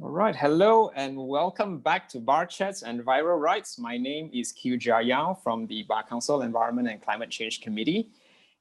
All right, hello and welcome back to BarChats and EnviroRights. My name is Kiu Jia Yaw from the Bar Council Environment and Climate Change Committee.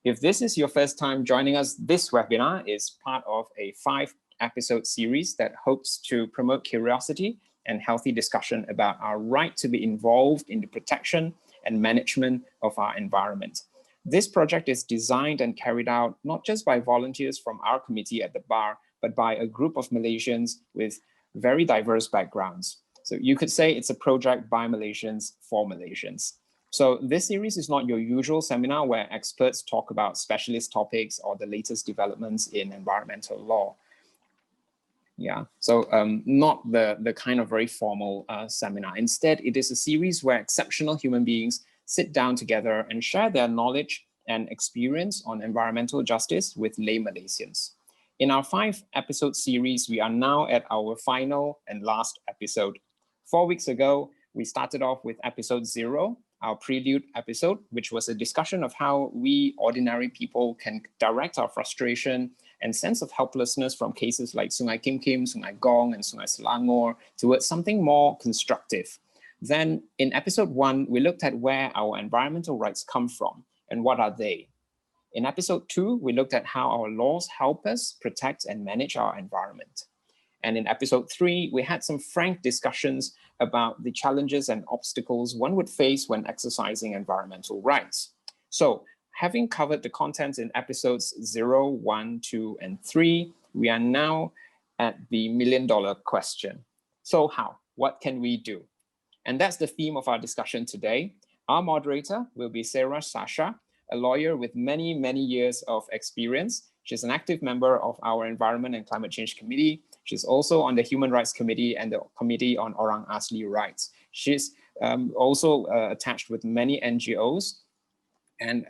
If this is your first time joining us, this webinar is part of a 5-episode series that hopes to promote curiosity and healthy discussion about our right to be involved in the protection and management of our environment. This project is designed and carried out not just by volunteers from our committee at the Bar, but by a group of Malaysians with very diverse backgrounds. So you could say it's a project by Malaysians for Malaysians. So this series is not your usual seminar where experts talk about specialist topics or the latest developments in environmental law. Yeah, so not the kind of very formal seminar. Instead, it is a series where exceptional human beings sit down together and share their knowledge and experience on environmental justice with lay Malaysians. In our 5-episode series, we are now at our final and last episode. 4 weeks ago, we started off with episode 0, our prelude episode, which was a discussion of how we ordinary people can direct our frustration and sense of helplessness from cases like Sungai Kim Kim, Sungai Gong, and Sungai Selangor towards something more constructive. Then in episode 1, we looked at where our environmental rights come from and what are they. In episode 2, we looked at how our laws help us protect and manage our environment. And in episode 3, we had some frank discussions about the challenges and obstacles one would face when exercising environmental rights. So having covered the content in episodes 0, 1, 2, and 3, we are now at the million-dollar question. So how? What can we do? And that's the theme of our discussion today. Our moderator will be Sacha, a lawyer with many, many years of experience. She's an active member of our Environment and Climate Change Committee. She's also on the Human Rights Committee and the Committee on Orang Asli Rights. She's also attached with many NGOs and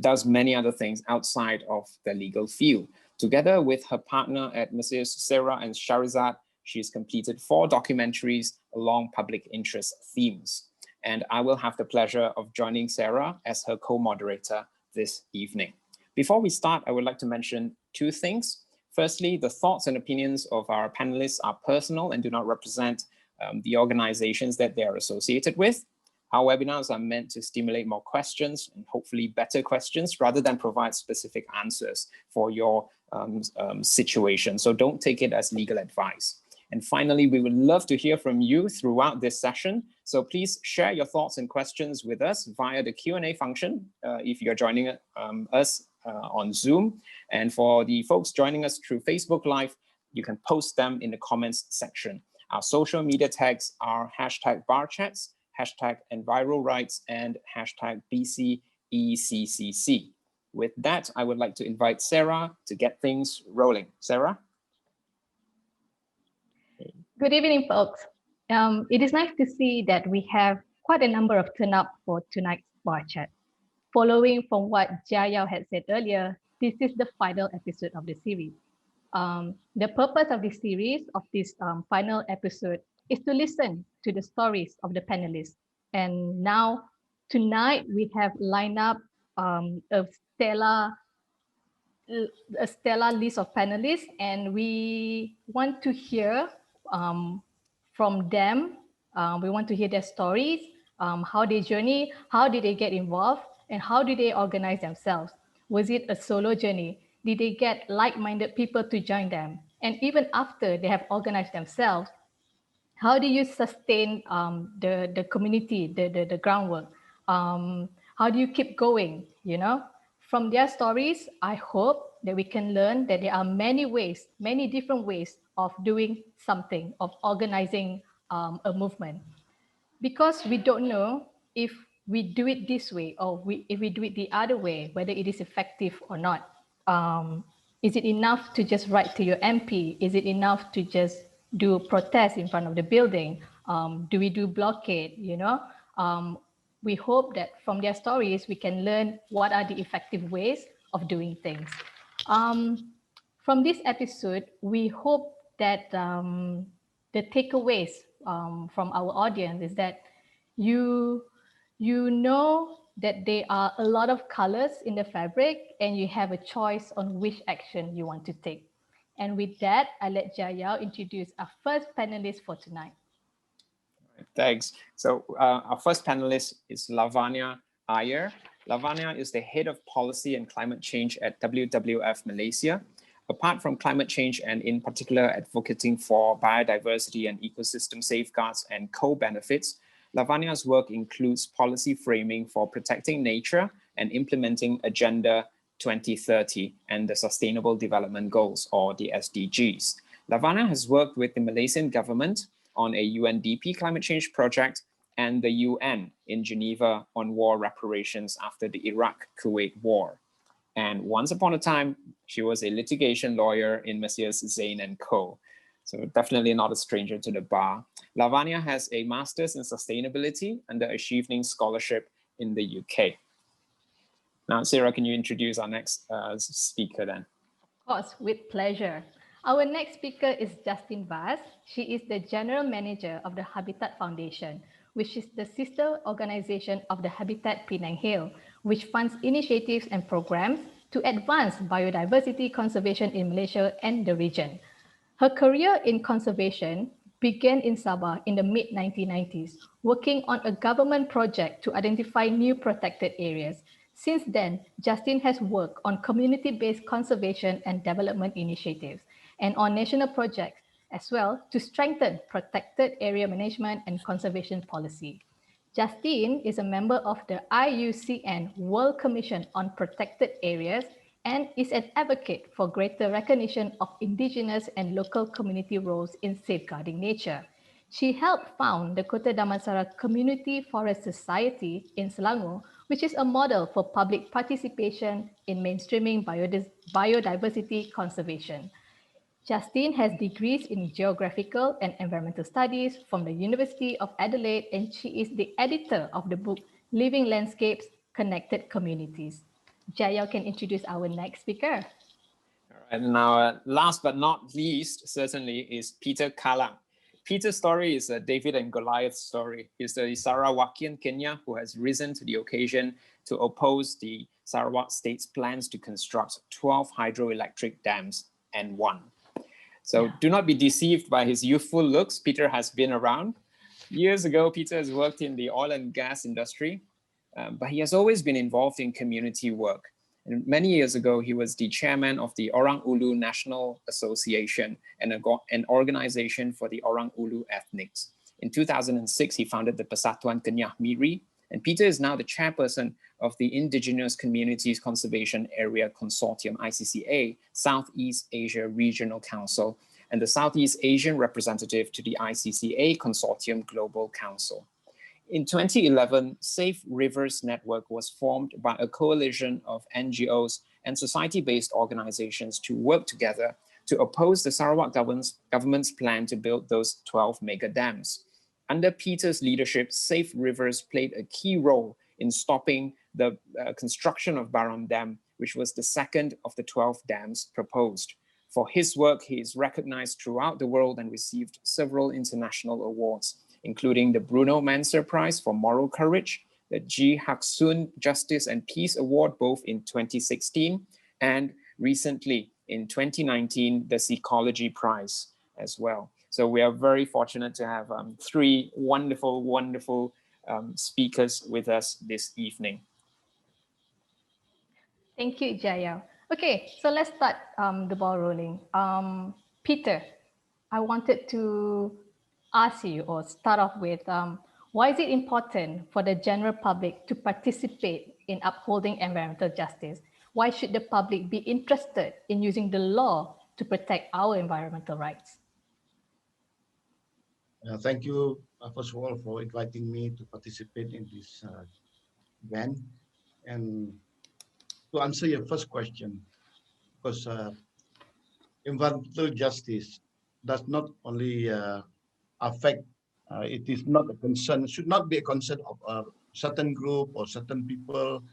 does many other things outside of the legal field. Together with her partner at Messrs. Seira and Shahrizad, she's completed 4 documentaries along public interest themes. And I will have the pleasure of joining Seira as her co-moderator this evening. Before we start, I would like to mention 2 things. Firstly, the thoughts and opinions of our panelists are personal and do not represent the organizations that they are associated with. Our webinars are meant to stimulate more questions and hopefully better questions rather than provide specific answers for your situation. So don't take it as legal advice. And finally, we would love to hear from you throughout this session. So please share your thoughts and questions with us via the Q&A function if you're joining us on Zoom. And for the folks joining us through Facebook Live, you can post them in the comments section. Our social media tags are #BarChats, #EnviroRights, and #BCECCC. With that, I would like to invite Seira to get things rolling. Seira? Good evening, folks. It is nice to see that we have quite a number of turn-up for tonight's bar chat. Following from what Jia Yaw had said earlier, this is the final episode of the series. The purpose of this series, of this final episode, is to listen to the stories of the panelists. And now, tonight, we have lined up a stellar list of panelists, and we want to hear from them. We want to hear their stories, how they journey, how did they get involved, and how did they organize themselves? Was it a solo journey? Did they get like-minded people to join them? And even after they have organized themselves, how do you sustain the community, the groundwork? How do you keep going, you know? From their stories, I hope that we can learn that there are many ways, many different ways of doing something, of organizing a movement. Because we don't know if we do it this way or if we do it the other way, whether it is effective or not. Is it enough to just write to your MP? Is it enough to just do protest in front of the building? Do we do blockade, you know? We hope that from their stories, we can learn what are the effective ways of doing things. From this episode, we hope that the takeaways from our audience is that you know that there are a lot of colors in the fabric and you have a choice on which action you want to take. And with that, I let Jia Yaw introduce our first panelist for tonight. Thanks. So our first panelist is Lavanya Iyer. Lavanya is the head of policy and climate change at WWF Malaysia. Apart from climate change and in particular advocating for biodiversity and ecosystem safeguards and co-benefits, Lavanya's work includes policy framing for protecting nature and implementing Agenda 2030 and the Sustainable Development Goals, or the SDGs. Lavanya has worked with the Malaysian government on a UNDP climate change project and the UN in Geneva on war reparations after the Iraq-Kuwait war. And once upon a time, she was a litigation lawyer in Messrs. Zain & Co. So definitely not a stranger to the bar. Lavanya has a master's in sustainability under a Chevening scholarship in the UK. Now, Seira, can you introduce our next speaker then? Of course, with pleasure. Our next speaker is Justine Vaz. She is the General Manager of the Habitat Foundation, which is the sister organization of the Habitat Penang Hill, which funds initiatives and programs to advance biodiversity conservation in Malaysia and the region. Her career in conservation began in Sabah in the mid-1990s, working on a government project to identify new protected areas. Since then, Justine has worked on community-based conservation and development initiatives and on national projects as well to strengthen protected area management and conservation policy. Justine is a member of the IUCN World Commission on Protected Areas and is an advocate for greater recognition of indigenous and local community roles in safeguarding nature. She helped found the Kota Damansara Community Forest Society in Selangor, which is a model for public participation in mainstreaming biodiversity conservation. Justine has degrees in geographical and environmental studies from the University of Adelaide, and she is the editor of the book Living Landscapes, Connected Communities. Jia Yaw can introduce our next speaker. All right, now, last but not least, certainly, is Peter Kallang. Peter's story is a David and Goliath story. He's a Sarawakian Kenya who has risen to the occasion to oppose the Sarawak state's plans to construct 12 hydroelectric dams and won. So do not be deceived by his youthful looks. Peter has been around. Years ago, Peter has worked in the oil and gas industry, but he has always been involved in community work. And many years ago, he was the chairman of the Orang Ulu National Association and an organization for the Orang Ulu ethnics. In 2006, he founded the Persatuan Kenyah Miri, and Peter is now the chairperson of the Indigenous Communities Conservation Area Consortium, ICCA, Southeast Asia Regional Council, and the Southeast Asian representative to the ICCA Consortium Global Council. In 2011, Safe Rivers Network was formed by a coalition of NGOs and society-based organizations to work together to oppose the Sarawak government's plan to build those 12 mega dams. Under Peter's leadership, Safe Rivers played a key role in stopping the construction of Baram Dam, which was the second of the 12 dams proposed. For his work, he is recognized throughout the world and received several international awards, including the Bruno Manser Prize for Moral Courage, the G. Hak Sun Justice and Peace Award, both in 2016, and recently in 2019, the Ecology Prize as well. So we are very fortunate to have three wonderful speakers with us this evening. Thank you, Jia Yaw. Okay, so let's start the ball rolling. Peter, I wanted to ask you or start off with, why is it important for the general public to participate in upholding environmental justice? Why should the public be interested in using the law to protect our environmental rights? Thank you, first of all, for inviting me to participate in this event. And to answer your first question, because environmental justice does not only affect, it is not a concern, should not be a concern of a certain group or certain people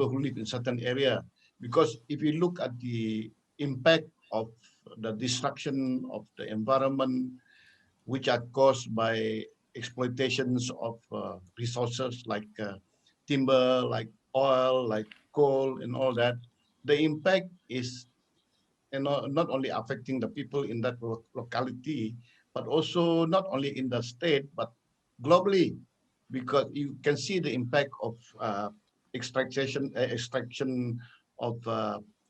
who live in certain area. Because if you look at the impact of the destruction of the environment, which are caused by exploitations of resources like timber, like oil, like coal, and all that, the impact is not only affecting the people in that locality, but also not only in the state, but globally, because you can see the impact of extraction of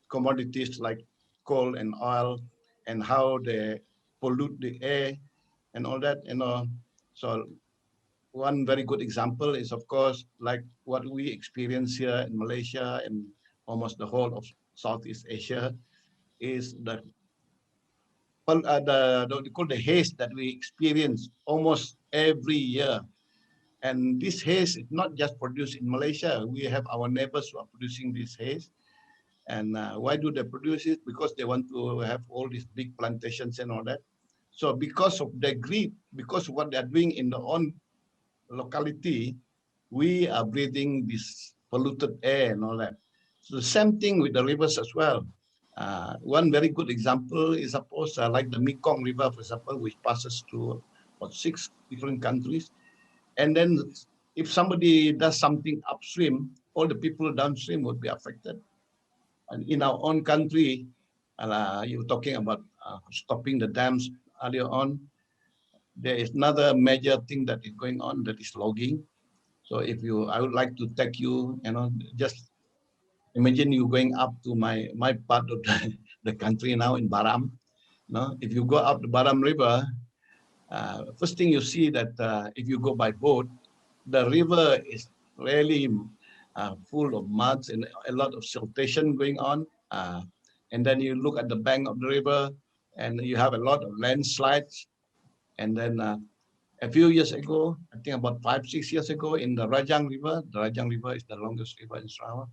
commodities like coal and oil, and how they pollute the air and all that. So one very good example is, of course, like what we experience here in Malaysia and almost the whole of Southeast Asia, is the haze that we experience almost every year. And this haze is not just produced in Malaysia. We have our neighbors who are producing this haze. And why do they produce it? Because they want to have all these big plantations and all that. So because of their greed, because of what they're doing in their own locality, we are breathing this polluted air and all that. So the same thing with the rivers as well. One very good example is, suppose, like the Mekong River, for example, which passes through about 6 different countries. And then if somebody does something upstream, all the people downstream would be affected. And in our own country, you were talking about stopping the dams earlier on. There is another major thing that is going on, that is logging. So I would like to take you, just imagine you going up to my part of the country now in Baram. If you go up the Baram River, first thing you see that if you go by boat, the river is really full of muds and a lot of siltation going on. And then you look at the bank of the river and you have a lot of landslides. And then a few years ago, I think about 5-6 years ago, in the Rajang River is the longest river in Sarawak,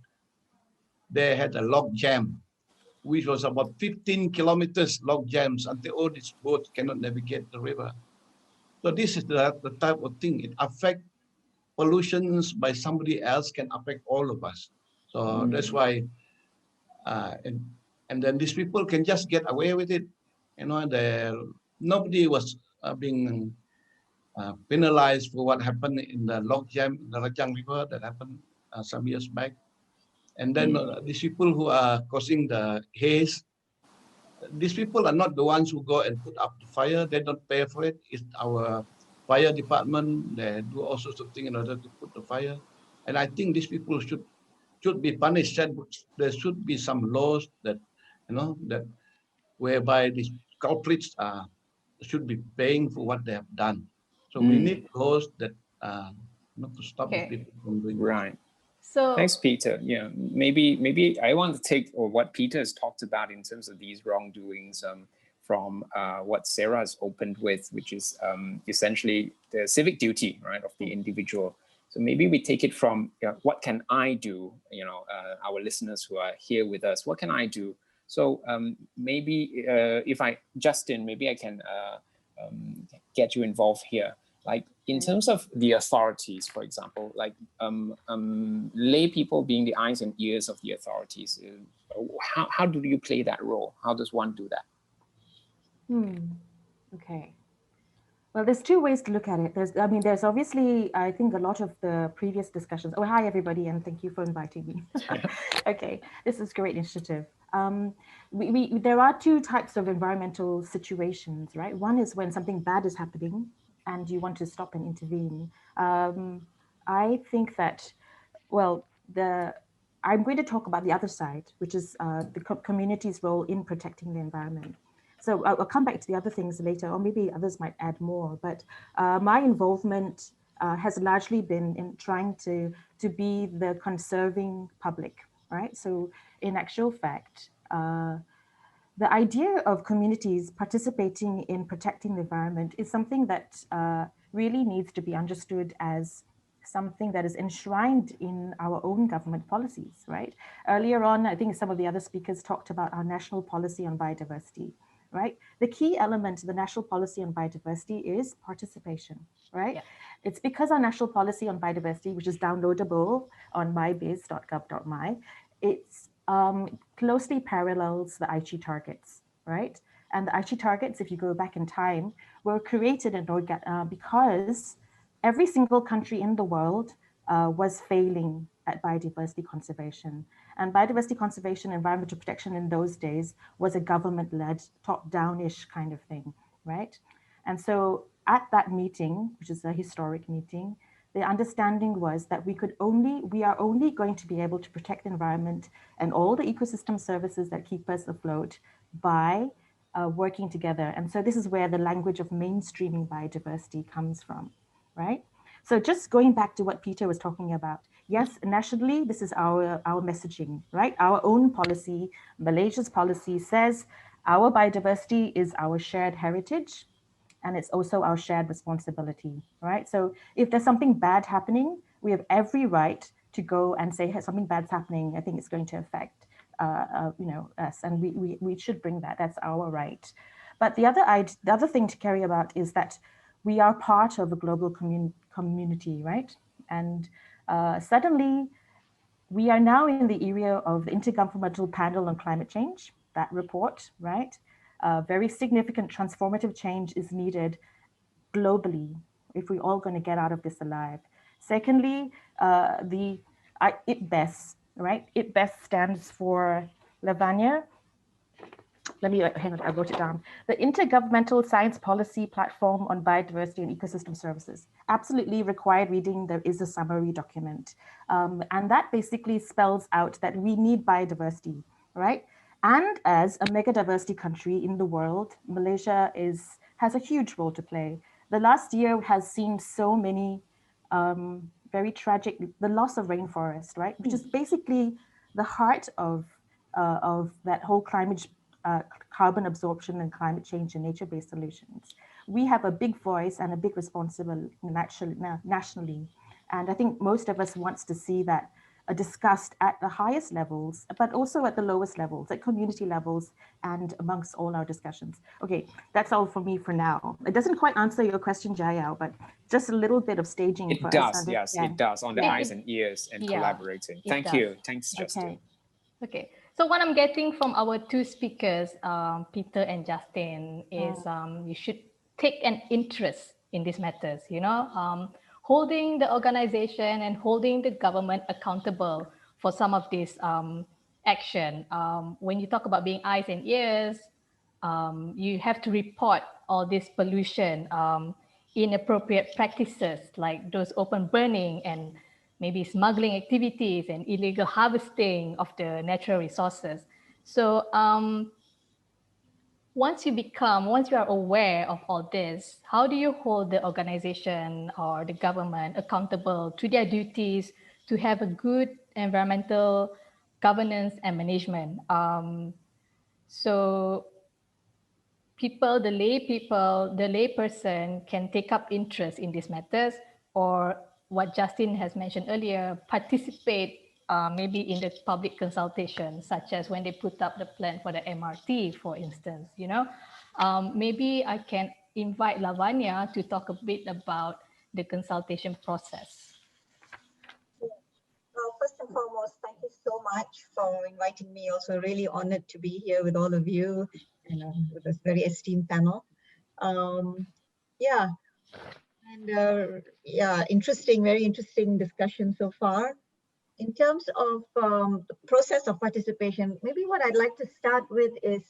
they had a log jam, which was about 15 kilometers log jams until all these boats cannot navigate the river. So this is the type of thing. It affects pollutions by somebody else can affect all of us. So that's why, and then these people can just get away with it. Nobody was being penalized for what happened in the log jam in the Rajang River that happened some years back. And then these people who are causing the haze, these people are not the ones who go and put up the fire. They don't pay for it. It's our fire department. They do all sorts of things in order to put the fire. And I think these people should be punished. There should be some laws that, that whereby these culprits should be paying for what they have done. So we need laws that not to stop these people from doing right. So thanks, Peter. Yeah, maybe I want to take what Peter has talked about in terms of these wrongdoings from what Seira has opened with, which is essentially the civic duty, right, of the individual. So maybe we take it from what can I do? Our listeners who are here with us, what can I do? So maybe Justine, maybe I can get you involved here. Like in terms of the authorities, for example, like lay people being the eyes and ears of the authorities, how do you play that role? How does one do that? Okay. Well, there's two ways to look at it. There's obviously, I think, a lot of the previous discussions. Oh, hi, everybody, and thank you for inviting me. Okay, this is a great initiative. There are two types of environmental situations, right? One is when something bad is happening and you want to stop and intervene. I think that, well, I'm going to talk about the other side, which is the community's role in protecting the environment. So I'll come back to the other things later, or maybe others might add more. But my involvement has largely been in trying to be the conserving public, right? So in actual fact, the idea of communities participating in protecting the environment is something that really needs to be understood as something that is enshrined in our own government policies, right? Earlier on, I think some of the other speakers talked about our national policy on biodiversity. Right? The key element to the national policy on biodiversity is participation, right? Yeah. It's because our national policy on biodiversity, which is downloadable on mybiz.gov.my, it's closely parallels the Aichi targets, right? And the Aichi targets, if you go back in time, were created because every single country in the world was failing at biodiversity conservation. And biodiversity conservation, environmental protection in those days was a government-led, top-down-ish kind of thing, right? And so at that meeting, which is a historic meeting, the understanding was that we are only going to be able to protect the environment and all the ecosystem services that keep us afloat by working together. And so this is where the language of mainstreaming biodiversity comes from, right? So just going back to what Peter was talking about, yes, nationally, this is our messaging, right? Our own policy, Malaysia's policy says our biodiversity is our shared heritage, and it's also our shared responsibility, right? So if there's something bad happening, we have every right to go and say, hey, something bad's happening. I think it's going to affect us, and we should bring that. That's our right. But the other thing to carry about is that we are part of a global community, right? And suddenly, we are now in the area of the Intergovernmental Panel on Climate Change, that report, right? Very significant transformative change is needed globally if we're all going to get out of this alive. Secondly, the IPBES, right? IPBES stands for Lavanya. Let me hang on, I wrote it down. The Intergovernmental Science Policy Platform on Biodiversity and Ecosystem Services. Absolutely required reading. There is a summary document. And that basically spells out that we need biodiversity, right? And as a mega diversity country in the world, Malaysia has a huge role to play. The last year has seen so many very tragic, the loss of rainforest, right? Which is basically the heart of that whole carbon absorption and climate change and nature-based solutions. We have a big voice and a big responsibility nationally. And I think most of us wants to see that discussed at the highest levels, but also at the lowest levels, at community levels, and amongst all our discussions. Okay, that's all for me for now. It doesn't quite answer your question, Jia Yaw, but just a little bit of staging for us. It does, yes, it does, on the eyes and ears and collaborating. Thank you. Thanks, Justine. Okay, so what I'm getting from our two speakers, Peter and Justine, is you should take an interest in these matters, holding the organization and holding the government accountable for some of this action. When you talk about being eyes and ears, you have to report all this pollution, inappropriate practices like those open burning and maybe smuggling activities and illegal harvesting of the natural resources. So once you are aware of all this, how do you hold the organization or the government accountable to their duties to have a good environmental governance and management? So the layperson can take up interest in these matters, or what Justine has mentioned earlier, participate maybe in the public consultation, such as when they put up the plan for the MRT, for instance, maybe I can invite Lavanya to talk a bit about the consultation process. First and foremost, thank you so much for inviting me. Also really honored to be here with all of you and with this very esteemed panel. Interesting, very interesting discussion so far. In terms of the process of participation, maybe what I'd like to start with is,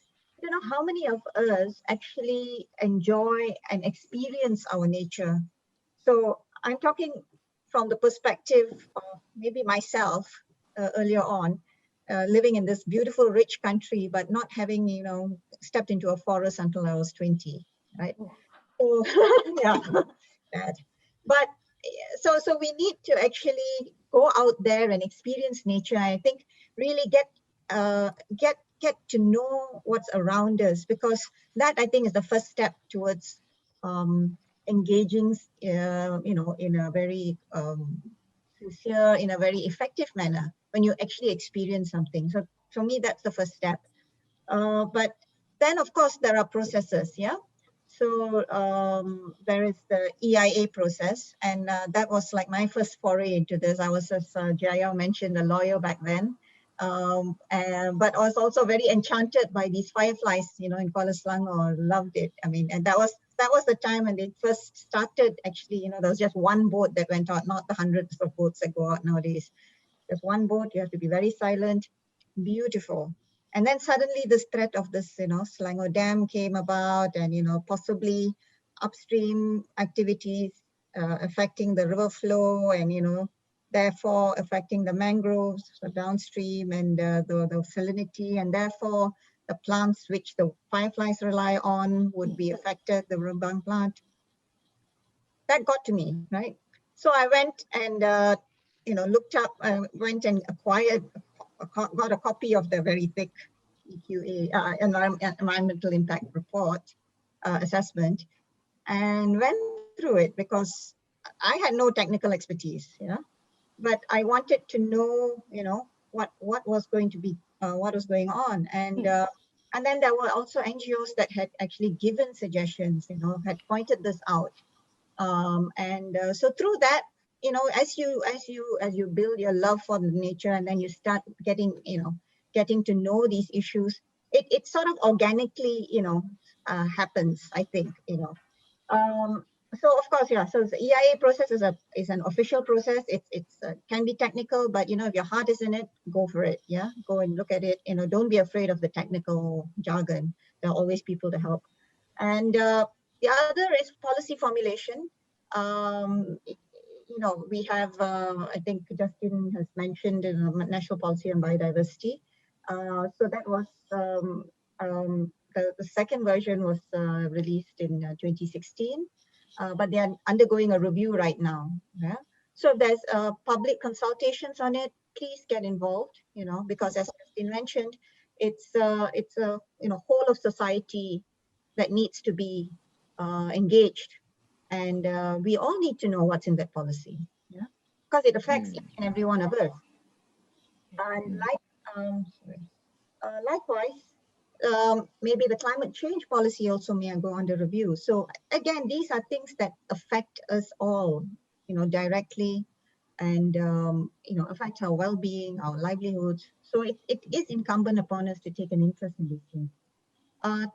how many of us actually enjoy and experience our nature? So I'm talking from the perspective of maybe myself earlier on, living in this beautiful, rich country, but not having, stepped into a forest until I was 20, right? So, yeah, bad. But so we need to actually go out there and experience nature. I think really get to know what's around us, because that, I think, is the first step towards engaging, in a very sincere, in a very effective manner when you actually experience something. So for me, that's the first step. But then, of course, there are processes, yeah? So there is the EIA process, and that was like my first foray into this. I was, as Jia Yaw mentioned, a lawyer back then, but I was also very enchanted by these fireflies, in Kuala Selangor. Loved it. I mean, and that was the time when they first started. Actually, there was just one boat that went out, not the hundreds of boats that go out nowadays. There's one boat, you have to be very silent, beautiful. And then suddenly this threat of this, Selangor Dam came about, and, possibly upstream activities affecting the river flow, and, therefore affecting the mangroves downstream and the salinity, and therefore the plants which the fireflies rely on would be affected, the rhubarb plant. That got to me, right? So I went and, looked up, went and got a copy of the very thick EQA, environmental impact report assessment, and went through it because I had no technical expertise, but I wanted to know, what was going to be, what was going on. And then there were also NGOs that had actually given suggestions, had pointed this out. So through that, as you build your love for nature, and then you start getting to know these issues, it sort of organically, happens, I think, So of course, yeah. So the EIA process is an official process. It's can be technical, but if your heart is in it, go for it. Yeah, go and look at it. Don't be afraid of the technical jargon. There are always people to help. And the other is policy formulation. We have, I think Justine has mentioned, national policy on biodiversity. So that was the second version was released in 2016. But they are undergoing a review right now. Yeah. So if there's public consultations on it, please get involved. Because as Justine mentioned, it's a whole of society that needs to be engaged, and we all need to know what's in that policy. Yeah, because it affects each and every one of us. And likewise. Maybe the climate change policy also may go under review. So again, these are things that affect us all, directly, and affect our well-being, our livelihoods. So it is incumbent upon us to take an interest in these things.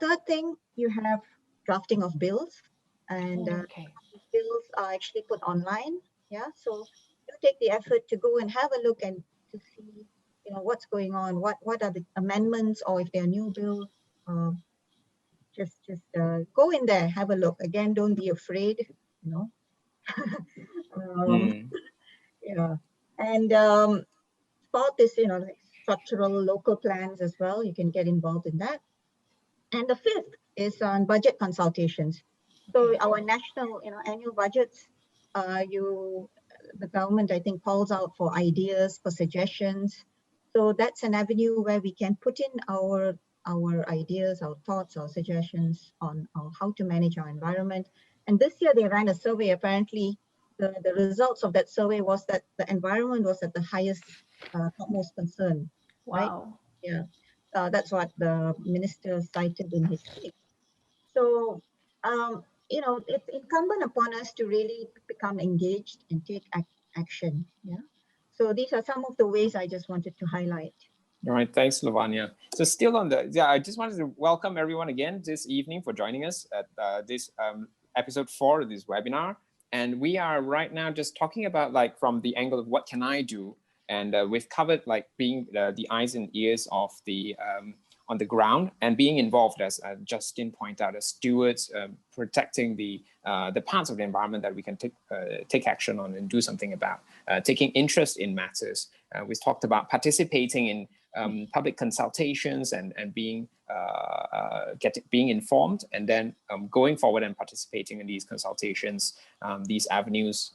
Third thing, you have drafting of bills, and bills are actually put online. Yeah, so you take the effort to go and have a look and to see what's going on, what are the amendments, or if there are new bills, just go in there, have a look. Again, don't be afraid, yeah. And fourth is structural local plans as well. You can get involved in that. And the fifth is on budget consultations. So our national annual budgets, the government, I think, calls out for ideas, for suggestions. So that's an avenue where we can put in our ideas, our thoughts, our suggestions on how to manage our environment. And this year they ran a survey. Apparently, the results of that survey was that the environment was at the highest, topmost concern. Wow. Right? Yeah, that's what the minister cited in his speech. So, it's incumbent upon us to really become engaged and take action. Yeah. So these are some of the ways I just wanted to highlight. All right, thanks, Lavanya. So still on I just wanted to welcome everyone again this evening for joining us at this episode 4 of this webinar. And we are right now just talking about from the angle of what can I do? And we've covered being the eyes and ears of the on the ground and being involved, as Justine pointed out, as stewards, protecting the parts of the environment that we can take action on and do something about, taking interest in matters. We talked about participating in public consultations and being informed, and then going forward and participating in these consultations, these avenues,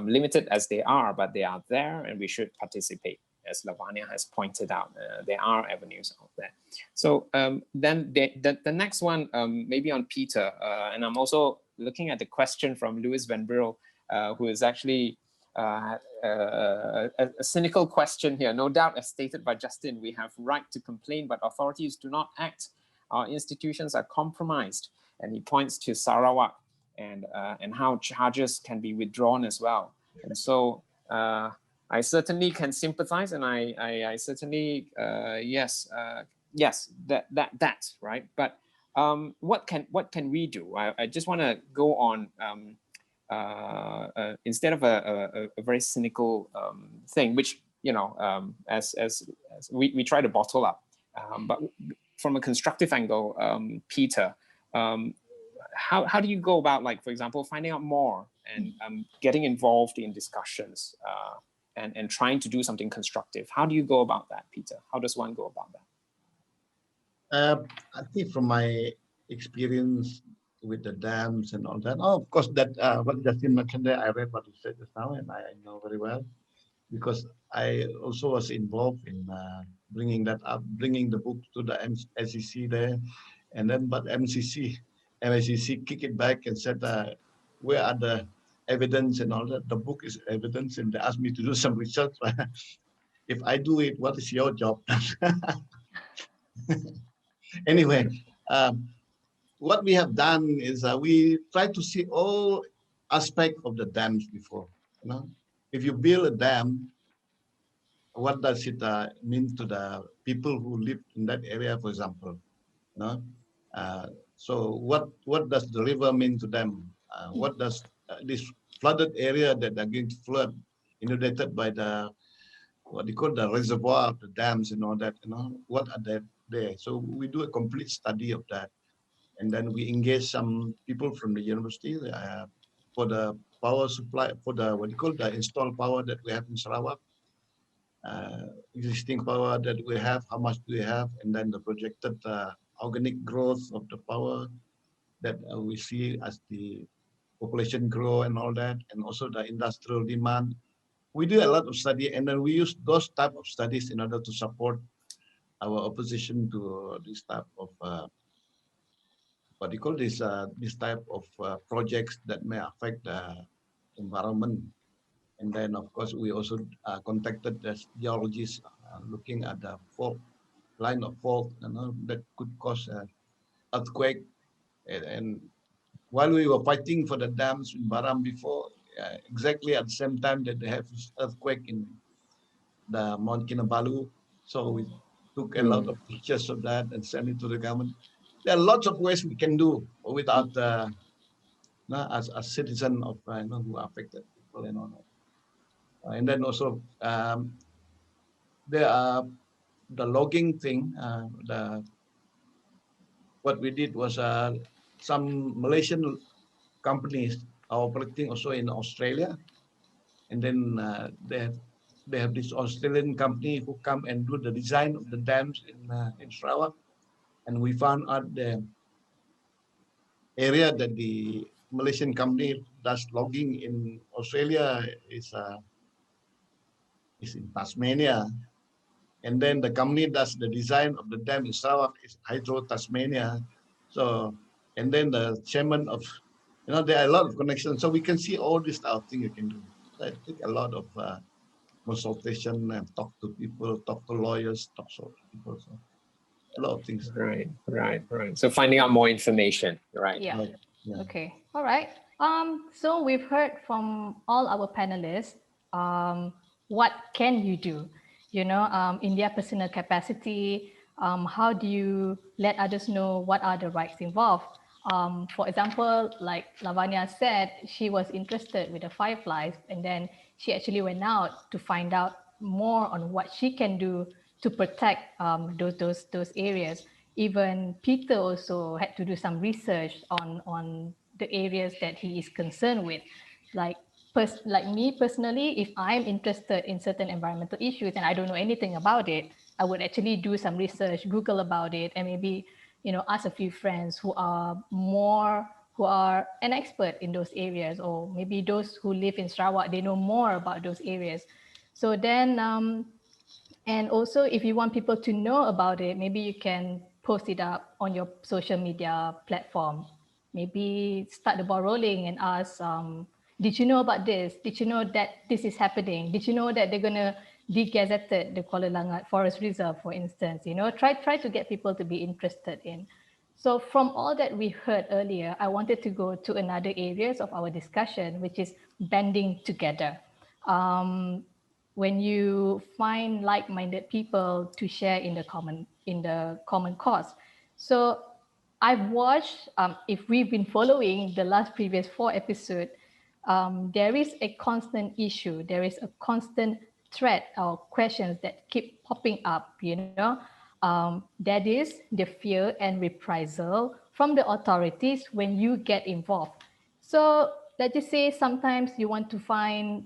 limited as they are, but they are there and we should participate. As Lavanya has pointed out, there are avenues out there. So then the next one, maybe on Peter, and I'm also looking at the question from Louis Van Bril, who is actually a cynical question here. No doubt, as stated by Justine, we have right to complain, but authorities do not act. Our institutions are compromised. And he points to Sarawak and how charges can be withdrawn as well. And so I certainly can sympathize, and I certainly yes, that right. But what can we do? I just want to go on instead of a very cynical thing, which as we try to bottle up. But from a constructive angle, Peter, how do you go about, like, for example, finding out more and getting involved in discussions and trying to do something constructive? How do you go about that, Peter? How does one go about that? I think from my experience with the dams and all that, of course, that what Justine mentioned there, I read what you said just now, and I know very well, because I also was involved in bringing that up, bringing the book to the SEC there, and then but MACC kicked it back and said, where are the evidence and all that? The book is evidence, and they asked me to do some research. If I do it, what is your job? Anyway, what we have done is we try to see all aspects of the dams before. If you build a dam, what does it mean to the people who live in that area, for example? So what does the river mean to them? What does this flooded area that are going to flood, inundated by the what they call the reservoir of the dams and all that, what are they there? So we do a complete study of that. And then we engage some people from the university for the power supply, for the, what you call the installed power that we have in Sarawak, existing power that we have, how much do we have, and then the projected organic growth of the power that we see as the population grow and all that, and also the industrial demand. We do a lot of study, and then we use those type of studies in order to support our opposition to this type of what do you call this type of projects that may affect the environment. And then, of course, we also contacted the geologists looking at the fault line of fault, that could cause earthquake. And while we were fighting for the dams in Baram before, exactly at the same time that they have this earthquake in the Mount Kinabalu, so we took a lot of pictures of that and sent it to the government. There are lots of ways we can do without, as a citizen of who are affected people and all that. And then also there are the logging thing. What we did was some Malaysian companies are operating also in Australia, and then they have this Australian company who come and do the design of the dams in Sarawak, and we found out the area that the Malaysian company does logging in Australia is in Tasmania, and then the company does the design of the dam in Sarawak is Hydro Tasmania. So, and then the chairman of, there are a lot of connections, so we can see all this type of thing you can do. So it took a lot of consultation and talk to people, talk to lawyers, talk to people. So a lot of things. Right. So finding out more information, right? Yeah. Yeah. Okay. All right. So we've heard from all our panelists, what can you do? In their personal capacity, how do you let others know what are the rights involved? For example, like Lavanya said, she was interested with the fireflies, and then she actually went out to find out more on what she can do to protect those areas. Even Peter also had to do some research on the areas that he is concerned with. Like me personally, if I'm interested in certain environmental issues and I don't know anything about it, I would actually do some research, Google about it, and maybe ask a few friends who are an expert in those areas, or maybe those who live in Sarawak, they know more about those areas. So then, and also if you want people to know about it, maybe you can post it up on your social media platform. Maybe start the ball rolling and ask, did you know about this? Did you know that this is happening? Did you know that they're going to de-gazetted the Kuala Langat Forest Reserve, for instance? Try to get people to be interested in. So from all that we heard earlier, I wanted to go to another areas of our discussion, which is banding together. When you find like-minded people to share in the common cause. So I've watched, if we've been following the previous 4 episodes, there is a constant issue. There is a constant threat or questions that keep popping up, that is the fear and reprisal from the authorities when you get involved. So let's just say sometimes you want to find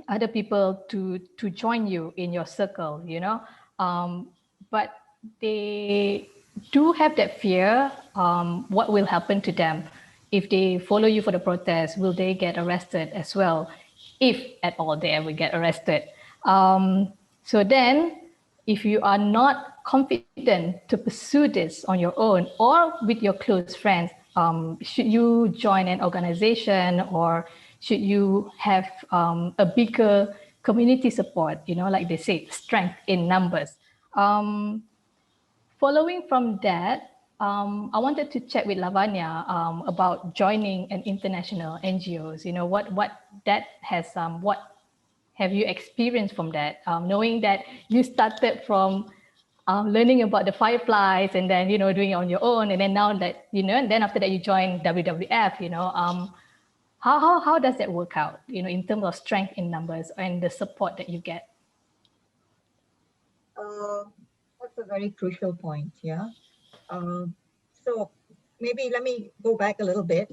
other people to join you in your circle, but they do have that fear. What will happen to them if they follow you for the protest? Will they get arrested as well, if at all they ever get arrested? So then, if you are not confident to pursue this on your own or with your close friends, should you join an organization, or should you have a bigger community support? Like they say, strength in numbers. Following from that, I wanted to check with Lavanya about joining an international NGOs. What that has, what have you experienced from that? Knowing that you started from learning about the fireflies and then, doing it on your own. And then now that, and then after that you join WWF, how does that work out, in terms of strength in numbers and the support that you get? That's a very crucial point, yeah. So maybe let me go back a little bit.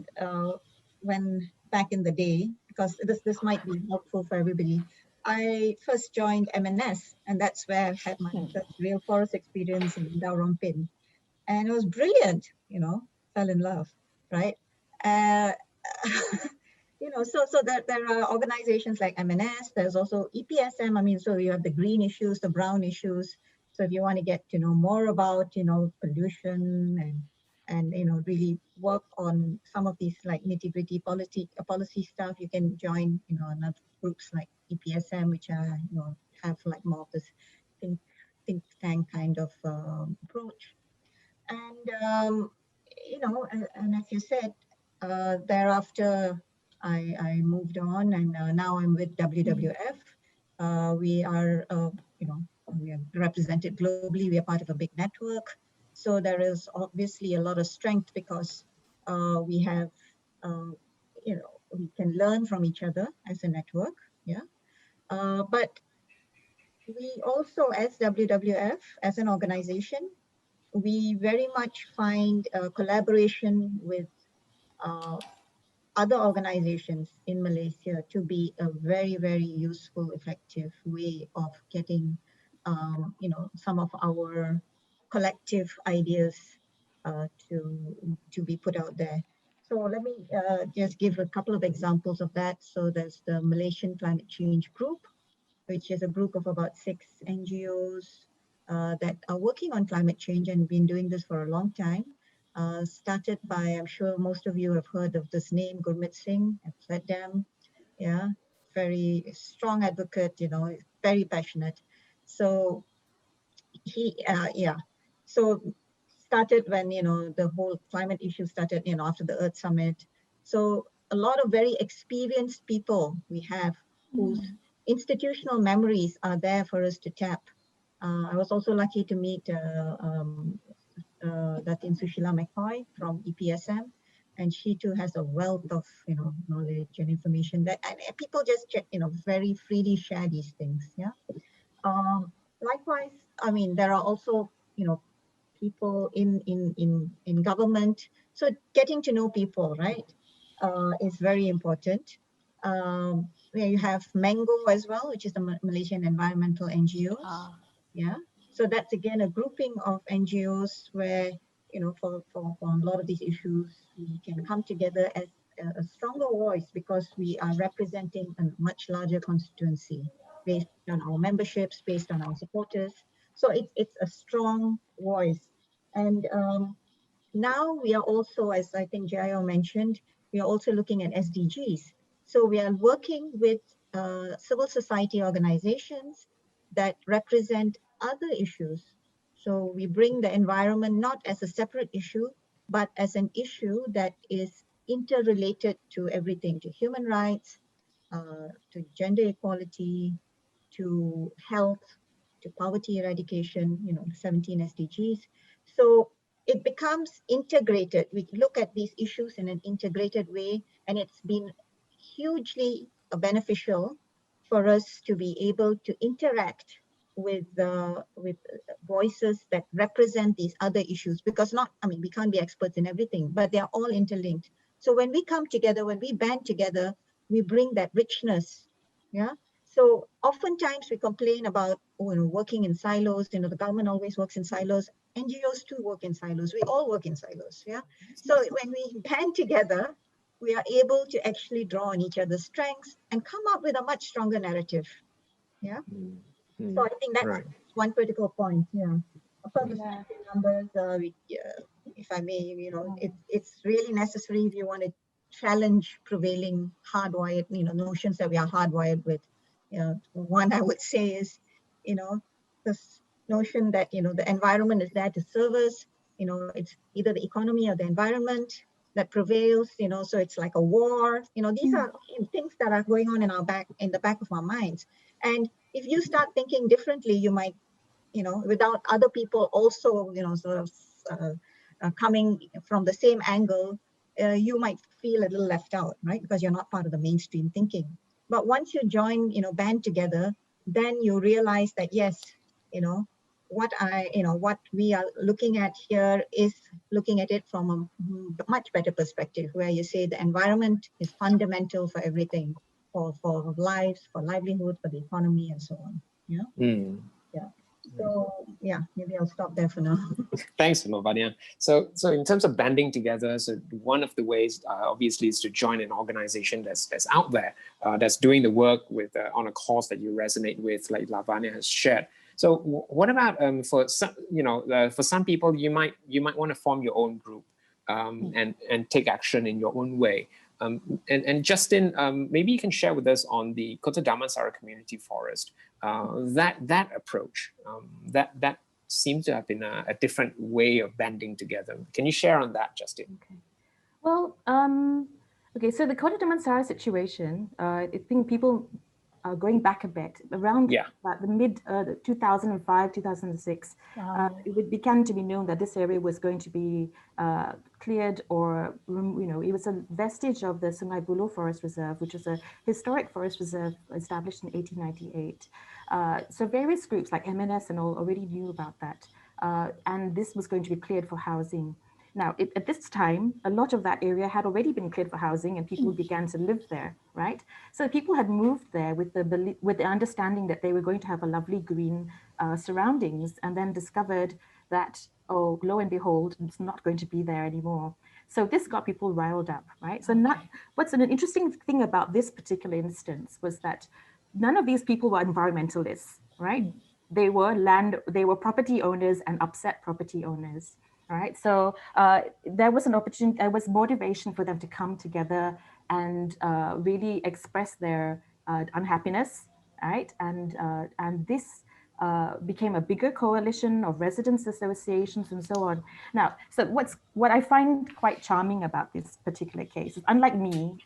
When back in the day, because this might be helpful for everybody, I first joined MNS, and that's where I had my first real forest experience in Darompin. And it was brilliant, fell in love, right? So there are organizations like MNS, there's also EPSM, so you have the green issues, the brown issues. So if you want to get to know more about, pollution and really work on some of these like nitty-gritty policy stuff, you can join, another groups like EPSM, which are, have like more of this think tank kind of approach. And, and as you said, thereafter, I moved on, and now I'm with WWF. We are, we are represented globally. We are part of a big network. So there is obviously a lot of strength because we have, we can learn from each other as a network. Yeah. But we also, as WWF, as an organization, we very much find collaboration with other organizations in Malaysia to be a very, very useful, effective way of getting, some of our collective ideas to be put out there. So let me just give a couple of examples of that. So there's the Malaysian Climate Change Group, which is a group of about 6 NGOs that are working on climate change and been doing this for a long time. Started by, I'm sure most of you have heard of this name, Gurmit Singh at Flatdam. Yeah, very strong advocate, very passionate. So he, so started when, the whole climate issue started, after the Earth Summit. So a lot of very experienced people we have whose institutional memories are there for us to tap. I was also lucky to meet Datin Sushila McCoy from EPSM, and she too has a wealth of knowledge and information that and people just very freely share these things. Yeah. Likewise, there are also people in government. So getting to know people, right, is very important. Where you have Mango as well, which is the Malaysian environmental NGOs. Yeah. So that's again a grouping of NGOs where, for a lot of these issues, we can come together as a stronger voice because we are representing a much larger constituency based on our memberships, based on our supporters. So it's a strong voice. And now we are also, as I think Jia Yaw mentioned, we are also looking at SDGs. So we are working with civil society organizations that represent other issues. So we bring the environment not as a separate issue, but as an issue that is interrelated to everything, to human rights, to gender equality, to health, to poverty eradication, 17 SDGs. So it becomes integrated. We look at these issues in an integrated way, and it's been hugely beneficial for us to be able to interact with voices that represent these other issues, because we can't be experts in everything, but they're all interlinked. So when we come together, when we band together, we bring that richness. Yeah. So oftentimes we complain about working in silos. The government always works in silos. NGOs too work in silos. We all work in silos. Yeah. So when we band together, we are able to actually draw on each other's strengths and come up with a much stronger narrative. Yeah. So I think that's one critical point. Yeah. Of course, the specific numbers, if I may, it's really necessary if you want to challenge prevailing hardwired, notions that we are hardwired with. One I would say is, this notion that, the environment is there to serve us. It's either the economy or the environment that prevails, so it's like a war. These are things that are going on in the back of our minds. And if you start thinking differently, you might, without other people also, sort of coming from the same angle, you might feel a little left out, right? Because you're not part of the mainstream thinking. But once you join, band together, then you realize that, yes, what we are looking at here is looking at it from a much better perspective, where you say the environment is fundamental for everything, for lives, for livelihood, for the economy, and so on. Yeah. Yeah. So yeah, maybe I'll stop there for now. Thanks, Lavanya. So in terms of banding together, so one of the ways obviously is to join an organization that's out there, that's doing the work with on a cause that you resonate with, like Lavanya has shared. So what about for some, for some people, you might want to form your own group and take action in your own way. And Justine, maybe you can share with us on the Kota Damansara Community Forest, that approach, that seems to have been a different way of banding together. Can you share on that, Justine? Okay. Well, okay, so the Kota Damansara situation, I think people are going back a bit, around about the mid 2005, 2006, it began to be known that this area was going to be cleared, or, it was a vestige of the Sungai Buloh Forest Reserve, which was a historic forest reserve established in 1898. So various groups like MNS and all already knew about that. And this was going to be cleared for housing. Now, at this time, a lot of that area had already been cleared for housing and people began to live there, right? So people had moved there with the understanding that they were going to have a lovely green surroundings, and then discovered that, oh, lo and behold, it's not going to be there anymore. So this got people riled up, right? So what's an interesting thing about this particular instance was that none of these people were environmentalists, right? They were property owners and upset property owners. All right, so there was an opportunity, there was motivation for them to come together and really express their unhappiness, right? And this became a bigger coalition of residents associations and so on. Now, so what I find quite charming about this particular case is, unlike me,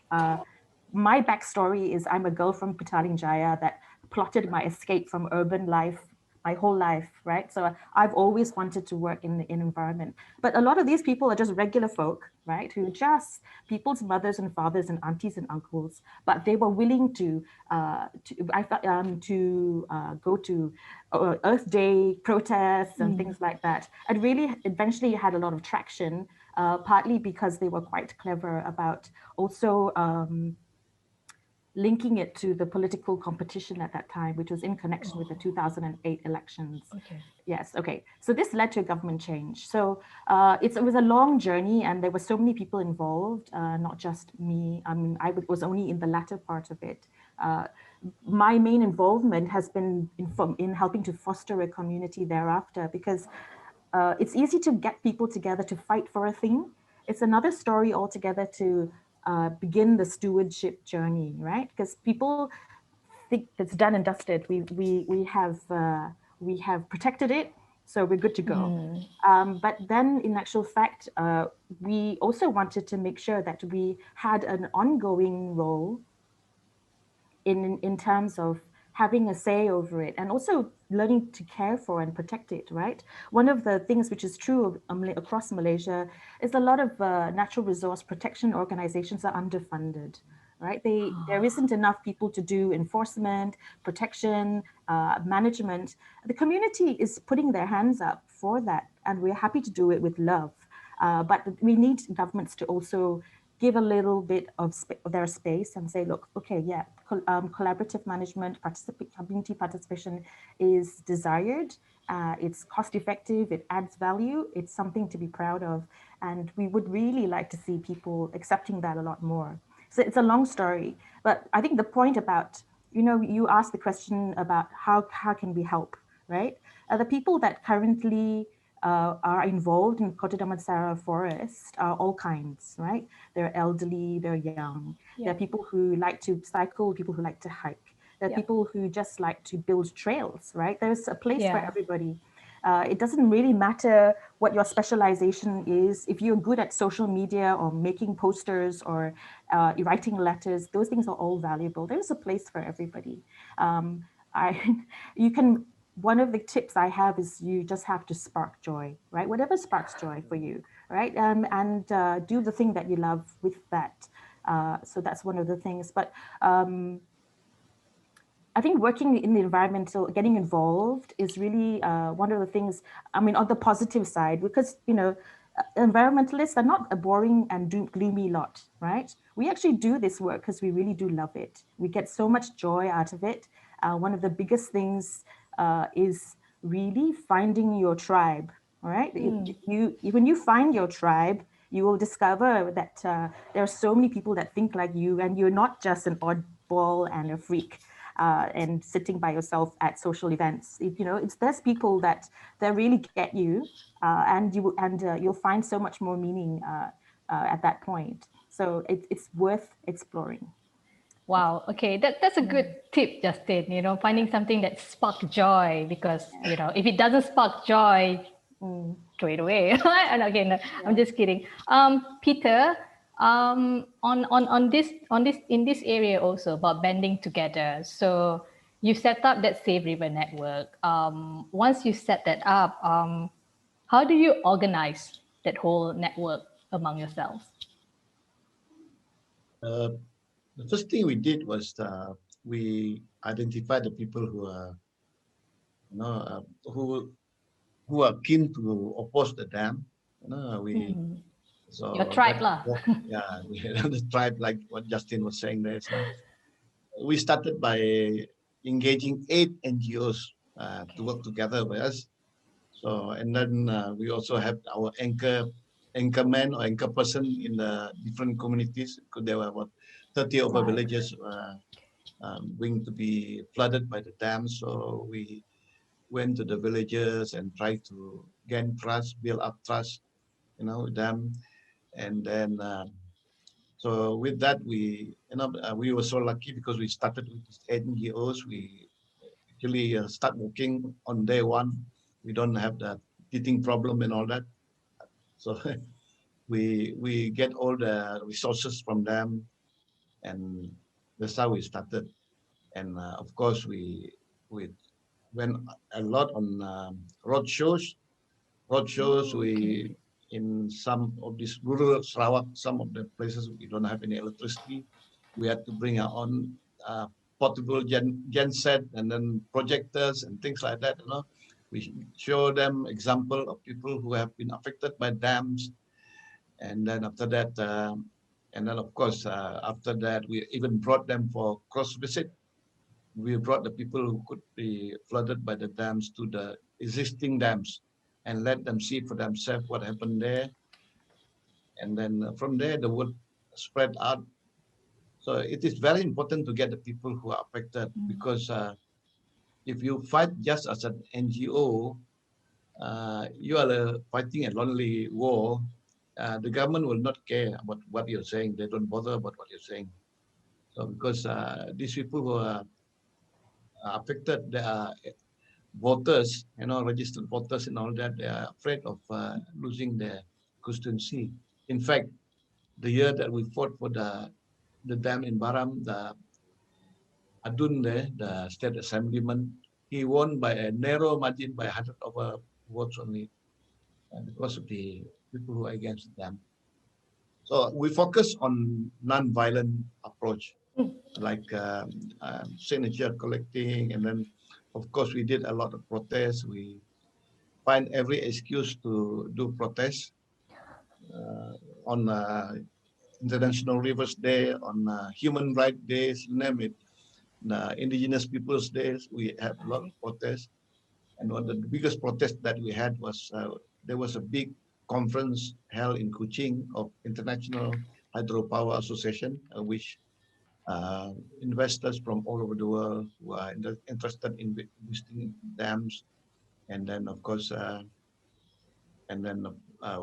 my backstory is I'm a girl from Petaling Jaya that plotted my escape from urban life my whole life, right? So I've always wanted to work in environment. But a lot of these people are just regular folk, right? Who just people's mothers and fathers and aunties and uncles, but they were willing to go to Earth Day protests and things like that. And really eventually had a lot of traction, partly because they were quite clever about also linking it to the political competition at that time, which was in connection with the 2008 elections. Okay. Yes, okay. So this led to a government change. So it was a long journey, and there were so many people involved, not just me. I mean, I was only in the latter part of it. My main involvement has been in helping to foster a community thereafter, because it's easy to get people together to fight for a thing. It's another story altogether to begin the stewardship journey, right? Because people think it's done and dusted. We have protected it, so we're good to go. But then, in actual fact, we also wanted to make sure that we had an ongoing role in terms of having a say over it, and also learning to care for and protect it, right? One of the things which is true across Malaysia is a lot of natural resource protection organizations are underfunded, right? There isn't enough people to do enforcement, protection, management. The community is putting their hands up for that, and we're happy to do it with love. But we need governments to also give a little bit of their space and say, look, okay, yeah, collaborative management, community participation is desired. It's cost effective, it adds value, it's something to be proud of. And we would really like to see people accepting that a lot more. So it's a long story, but I think the point about, you asked the question about how can we help, right? The people that currently are involved in Kota Damansara Forest are all kinds, right? They're elderly, they're young. Yeah. There are people who like to cycle, people who like to hike. There are people who just like to build trails, right? There's a place for everybody. It doesn't really matter what your specialization is. If you're good at social media or making posters or writing letters, those things are all valuable. There's a place for everybody. One of the tips I have is you just have to spark joy, right? Whatever sparks joy for you, right? And do the thing that you love with that. So that's one of the things. But I think working in the environmental, getting involved is really one of the things, I mean, on the positive side, because, environmentalists are not a boring and gloomy lot, right? We actually do this work because we really do love it. We get so much joy out of it. One of the biggest things is really finding your tribe, all right? When you find your tribe, you will discover that there are so many people that think like you, and you're not just an oddball and a freak. And sitting by yourself at social events, there's people that really get you, and you'll find so much more meaning at that point. So it's worth exploring. Wow. Okay, that's a good tip, Justine. Finding something that sparks joy, because if it doesn't spark joy, throw it away. And again, I'm just kidding. Peter, on this in this area also about banding together. So you set up that Safe River network. Once you set that up, how do you organize that whole network among yourselves? The first thing we did was we identified the people who are, who are keen to oppose the dam. So your tribe lah. Yeah, we had the tribe, like what Justine was saying there. So we started by engaging 8 NGOs to work together with us. So, and then we also have our anchorman or anchor person in the different communities, because there were about 30 over villages going to be flooded by the dam. So we went to the villages and tried to gain trust, build up trust, with them. And then, so with that, we were so lucky because we started with these NGOs. We actually start working on day one. We don't have that teething problem and all that. So we get all the resources from them, and that's how we started. And of course, we went a lot on road shows. We in some of these rural Sarawak, some of the places we don't have any electricity. We had to bring our own portable genset and then projectors and things like that. We show them example of people who have been affected by dams, and then after that, and then of course after that, we even brought them for cross visit. We brought the people who could be flooded by the dams to the existing dams and let them see for themselves what happened there. And then from there, the word spread out. So it is very important to get the people who are affected, because if you fight just as an NGO, you are fighting a lonely war. The government will not care about what you're saying. They don't bother about what you're saying. So because these people who are affected, they are voters, registered voters and all that, they are afraid of losing their constituency. In fact, the year that we fought for the dam in Baram, the Adun there, the state assemblyman, he won by a narrow margin by 100 over votes only, because of the people who are against the dam. So we focus on non-violent approach. approach, like signature collecting, and then of course we did a lot of protests. We find every excuse to do protests on International Rivers Day, on Human Rights Days, name it, Indigenous Peoples Days. We have a lot of protests, and one of the biggest protests that we had was there was a big conference held in Kuching of International Hydropower Association, which investors from all over the world who are interested in investing dams, and then of course, what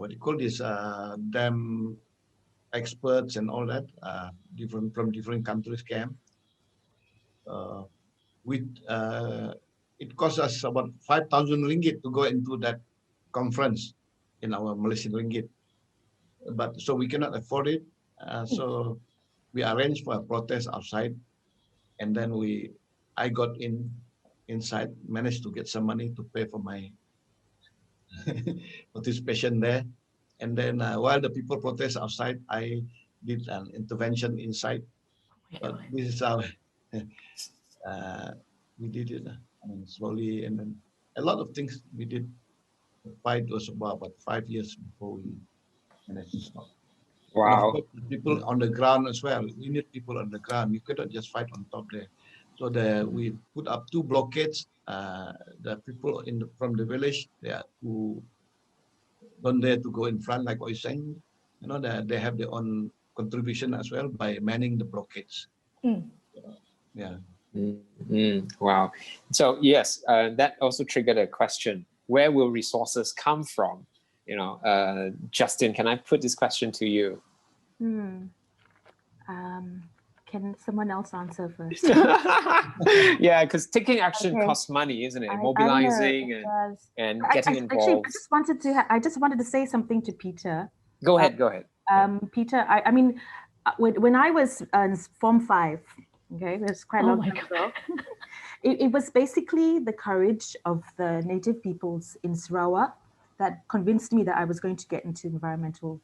do you call this, dam experts and all that, different from different countries came. With it cost us about 5,000 ringgit to go into that conference in our Malaysian ringgit, but so we cannot afford it. So we arranged for a protest outside, and then I got inside, managed to get some money to pay for my participation there. And then while the people protest outside, I did an intervention inside. But this is how we did it. I mean, slowly, and then a lot of things we did. The fight was about 5 years before we managed to stop. Wow. And of course, people on the ground as well. We need people on the ground. You cannot just fight on top there. So we put up 2 blockades. The people from the village who don't dare to go in front, like what you're saying, you know, they have their own contribution as well by manning the blockades. Yeah. Wow. So yes, that also triggered a question: where will resources come from? You know, Justine, can I put this question to you? Can someone else answer first? Yeah, because taking action costs money, isn't it? Mobilizing and getting involved. Actually, I just wanted to say something to Peter. Go ahead. Go ahead. Peter, I mean, when I was in Form 5, okay, that's quite a long time ago. It was basically the courage of the native peoples in Sarawak that convinced me that I was going to get into environmental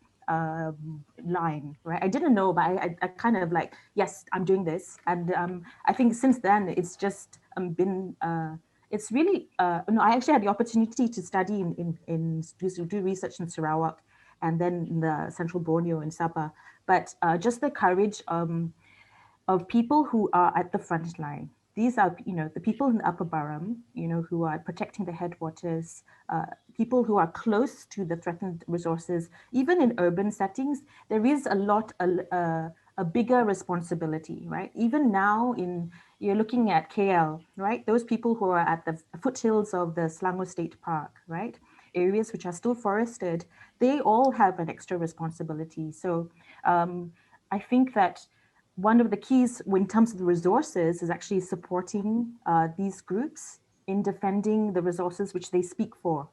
line, right? I didn't know, but I kind of like, yes, I'm doing this. And I think since then, it's just been, it's really, no, I actually had the opportunity to study do research in Sarawak and then in the Central Borneo in Sabah. But just the courage of people who are at the front line. These are, you know, the people in the Upper Baram, you know, who are protecting the headwaters, people who are close to the threatened resources. Even in urban settings, there is a bigger responsibility, right? Even now, you're looking at KL, right? Those people who are at the foothills of the Selangor State Park, right? Areas which are still forested, they all have an extra responsibility. So I think that one of the keys in terms of the resources is actually supporting these groups in defending the resources which they speak for.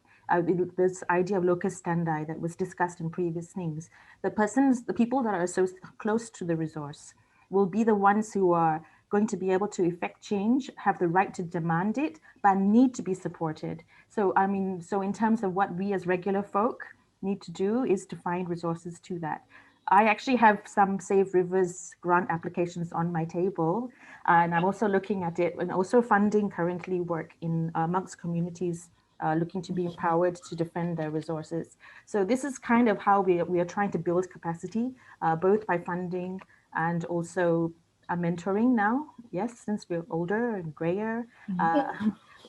This idea of locus standi that was discussed in previous things. The people that are so close to the resource will be the ones who are going to be able to effect change, have the right to demand it, but need to be supported. So, I mean, so in terms of what we as regular folk need to do is to find resources to that. I actually have some Save Rivers grant applications on my table, and I'm also looking at it and also funding currently work in amongst communities looking to be empowered to defend their resources. So this is kind of how we are trying to build capacity, both by funding and also mentoring now. Yes, since we're older and grayer,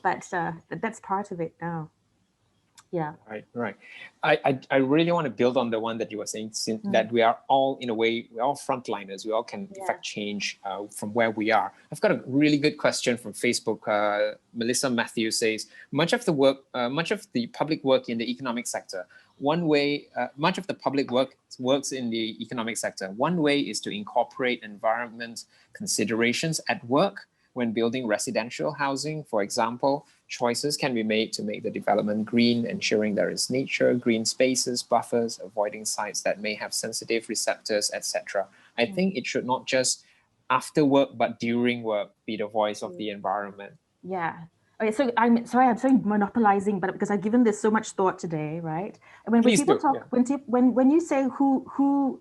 but that's part of it now. Yeah. Right. I really want to build on the one that you were saying, that we are all, in a way, we're all frontliners. We all can effect change from where we are. I've got a really good question from Facebook. Melissa Matthews says, much of the public work in the economic sector, much of the public works in the economic sector. One way is to incorporate environment considerations at work when building residential housing. For example, choices can be made to make the development green, ensuring there is nature, green spaces, buffers, avoiding sites that may have sensitive receptors, etc. I think it should not just after work, but during work, be the voice of the environment. Yeah. Okay, so I'm sorry monopolizing, but because I've given this so much thought today, right? And when people talk, when you say who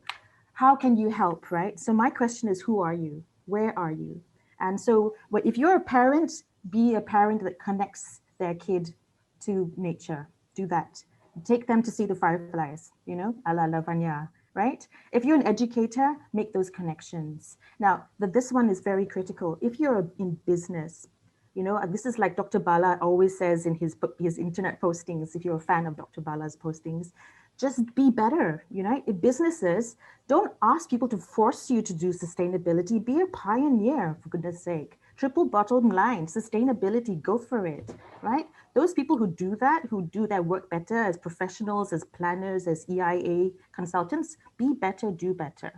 how can you help, right? So my question is, who are you? Where are you? And so if you're a parent, be a parent that connects their kid to nature. Do that. Take them to see the fireflies, you know, a la Lavanya, right? If you're an educator, make those connections. Now, this one is very critical. If you're in business, you know, this is like Dr. Bala always says in his internet postings, if you're a fan of Dr. Bala's postings, just be better, you know, in businesses, don't ask people to force you to do sustainability, be a pioneer, for goodness sake. Triple bottom line, sustainability, go for it, right? Those people who do that, who do their work better as professionals, as planners, as EIA consultants, be better, do better.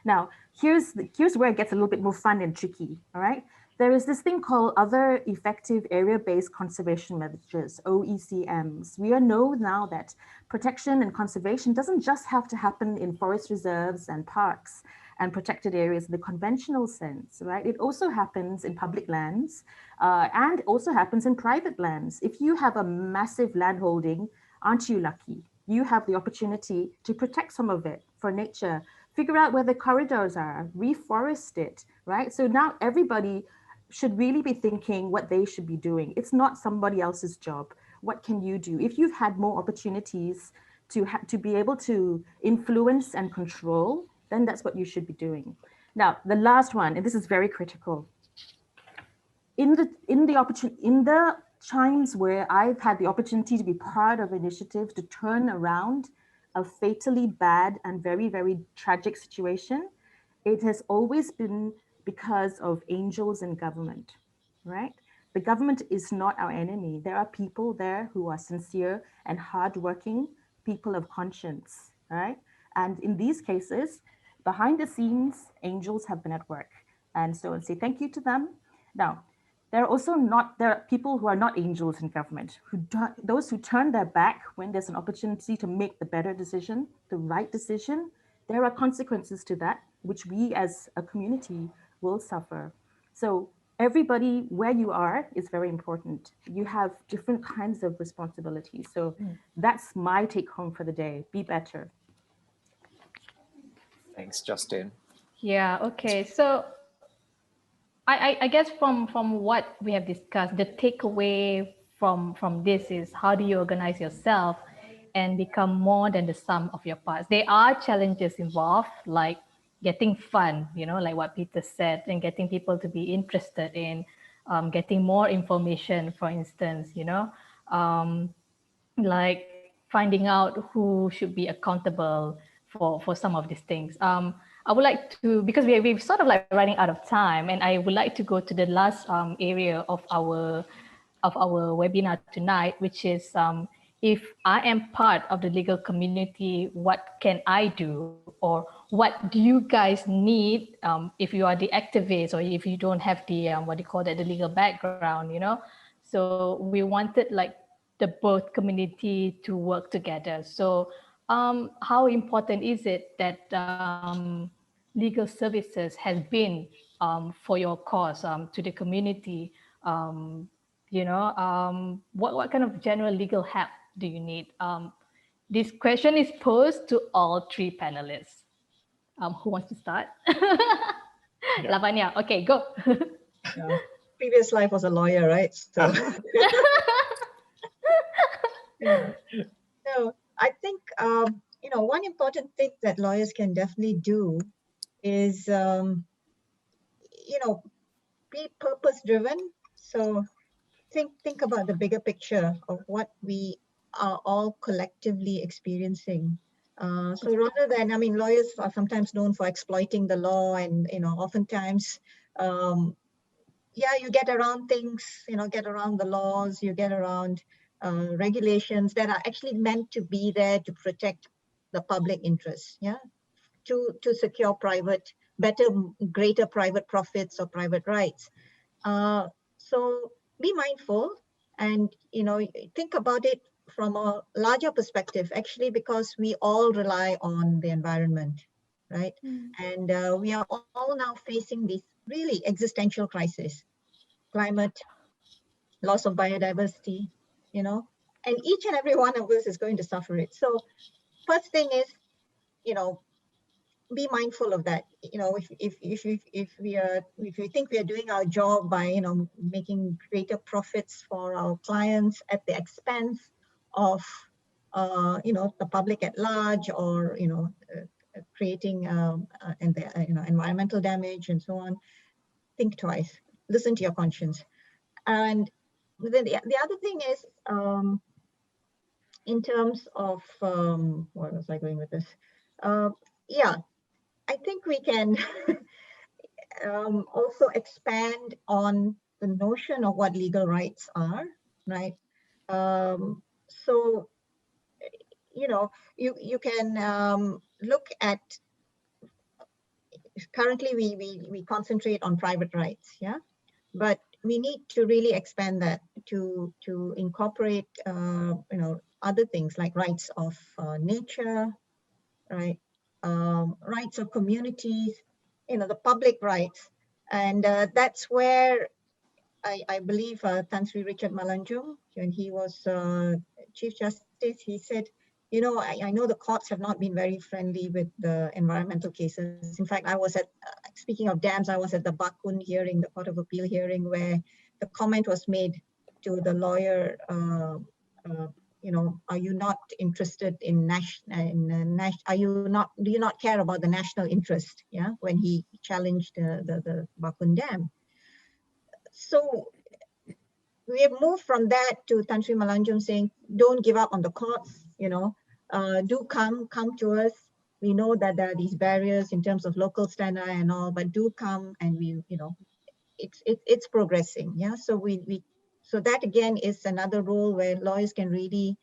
Now, here's where it gets a little bit more fun and tricky, all right? There is this thing called other effective area-based conservation measures, OECMs. We know now that protection and conservation doesn't just have to happen in forest reserves and parks and protected areas in the conventional sense, right? It also happens in public lands and also happens in private lands. If you have a massive land holding, aren't you lucky? You have the opportunity to protect some of it for nature, figure out where the corridors are, reforest it, right? So now everybody should really be thinking what they should be doing. It's not somebody else's job. What can you do? If you've had more opportunities to be able to influence and control, then that's what you should be doing. Now, the last one, and this is very critical. In the times where I've had the opportunity to be part of initiatives to turn around a fatally bad and very, very tragic situation, it has always been because of angels in government, right? The government is not our enemy. There are people there who are sincere and hardworking, people of conscience, right? And in these cases, behind the scenes, angels have been at work. And so I say thank you to them. Now, there are people who are not angels in government, those who turn their back when there's an opportunity to make the better decision, the right decision. There are consequences to that, which we as a community will suffer. So everybody where you are is very important. You have different kinds of responsibilities. So that's my take home for the day. Be better. Thanks, Justine. Yeah, okay. So I guess from what we have discussed, the takeaway from this is how do you organize yourself and become more than the sum of your parts. There are challenges involved, like getting fund, you know, like what Peter said, and getting people to be interested in getting more information, for instance, you know, like finding out who should be accountable for some of these things. I would like to, because we've sort of like running out of time, and I would like to go to the last area of our webinar tonight, which is if I am part of the legal community, what can I do, or what do you guys need if you are the activists, or if you don't have the what do you call that, the legal background, you know? So we wanted like the both community to work together. So how important is it that legal services has been for your cause to the community? You know, what kind of general legal help do you need? This question is posed to all three panelists. Who wants to start? Yeah. Lavanya, okay, go. Yeah. Previous life was a lawyer, right? So, yeah. So I think you know, one important thing that lawyers can definitely do is you know, be purpose driven. So think about the bigger picture of what we are all collectively experiencing. So rather than, I mean, lawyers are sometimes known for exploiting the law, and you know, oftentimes, yeah, you get around things, you know, get around the laws, you get around regulations that are actually meant to be there to protect the public interest, yeah, to secure greater private profits or private rights. So be mindful, and you know, think about it from a larger perspective, actually, because we all rely on the environment, right? And we are all now facing this really existential crisis: climate, loss of biodiversity, you know, and each and every one of us is going to suffer it. So first thing is, you know, be mindful of that. You know, if we think we are doing our job by, you know, making greater profits for our clients at the expense of, you know, the public at large, or, you know, creating environmental damage and so on, think twice. Listen to your conscience. And then the other thing is, in terms of where was I going with this? Yeah, I think we can also expand on the notion of what legal rights are, right? So, you know, you can look at, currently we concentrate on private rights, yeah, but we need to really expand that to incorporate, you know, other things like rights of nature, right? Rights of communities, you know, the public rights. And that's where I believe Tan Sri Richard Malanjung, when he was Chief Justice, he said, you know, I know the courts have not been very friendly with the environmental cases. In fact, I was at, speaking of dams, I was at the Bakun hearing, the Court of Appeal hearing, where the comment was made to the lawyer, you know, are you not interested in do you not care about the national interest? Yeah, when he challenged the Bakun Dam. So we have moved from that to Tan Sri Malanjung saying, don't give up on the courts, you know, do come to us. We know that there are these barriers in terms of local standard and all, but do come, and we, you know, it's progressing. Yeah, so so that again is another role where lawyers can really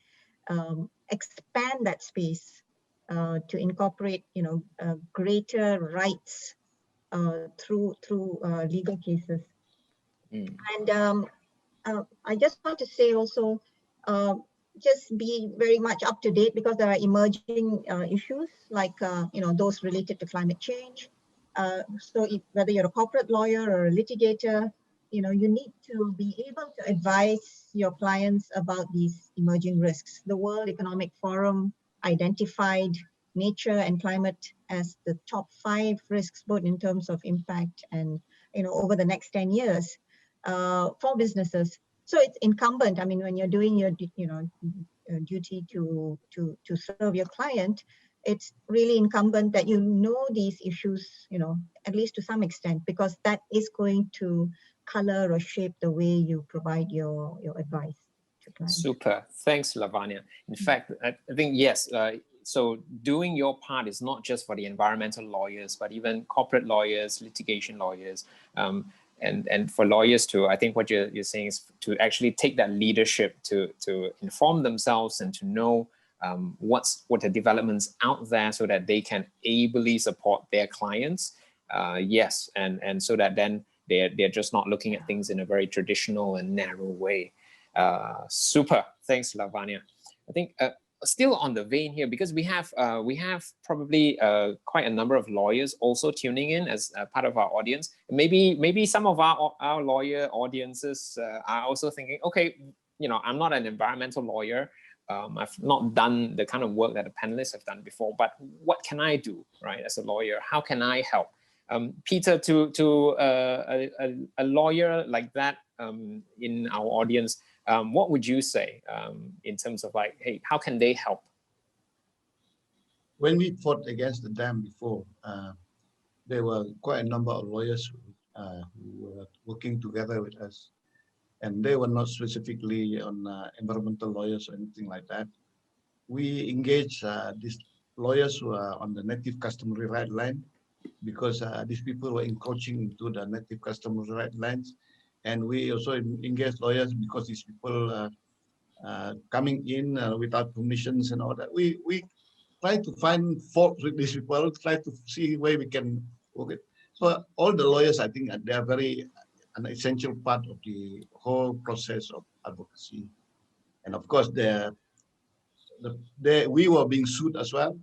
expand that space to incorporate, you know, greater rights through legal cases. And I just want to say also, just be very much up to date, because there are emerging issues like, you know, those related to climate change. So whether you're a corporate lawyer or a litigator, you know, you need to be able to advise your clients about these emerging risks. The World Economic Forum identified nature and climate as the top 5 risks, both in terms of impact and, you know, over the next 10 years for businesses. So it's incumbent. I mean, when you're doing your, you know, duty to serve your client, it's really incumbent that you know these issues, you know, at least to some extent, because that is going to color or shape the way you provide your advice to clients. Super. Thanks, Lavanya. In fact, I think, yes, so doing your part is not just for the environmental lawyers, but even corporate lawyers, litigation lawyers, and for lawyers too. I think what you're saying is to actually take that leadership to inform themselves and to know what the developments out there, so that they can ably support their clients. Yes, and so that then they're just not looking at things in a very traditional and narrow way. Super. Thanks, Lavanya. I think still on the vein here, because we have probably quite a number of lawyers also tuning in as part of our audience. Maybe some of our lawyer audiences are also thinking, okay, you know, I'm not an environmental lawyer. I've not done the kind of work that the panelists have done before, but what can I do, right, as a lawyer? How can I help? Peter, to a lawyer like that in our audience, what would you say in terms of like, hey, how can they help? When we fought against the dam before, there were quite a number of lawyers who were working together with us, and they were not specifically on environmental lawyers or anything like that. We engaged these lawyers who are on the native customary right line, because these people were encroaching into the native customary right lines. And we also engaged lawyers because these people coming in without permissions and all that. We try to find fault with these people, try to see where we can work it. So all the lawyers, I think, they are very an essential part of the whole process of advocacy. And of course, we were being sued as well.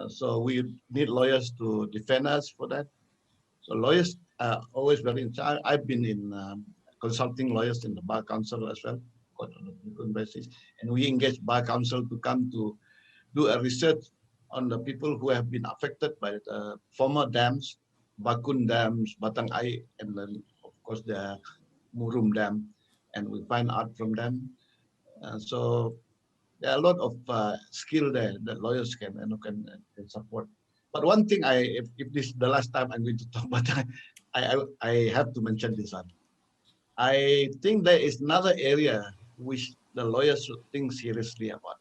So we need lawyers to defend us for that. So lawyers are always very in charge. I've been in consulting lawyers in the Bar Council as well, on a frequent basis. And we engage Bar Council to come to do a research on the people who have been affected by the former dams, Bakun dams, Batang Ai, and then of course the Murum dam, and we find out from them. So there are a lot of skill there that lawyers can support. But one thing, if this is the last time I'm going to talk, but I have to mention this one. I think there is another area which the lawyers should think seriously about.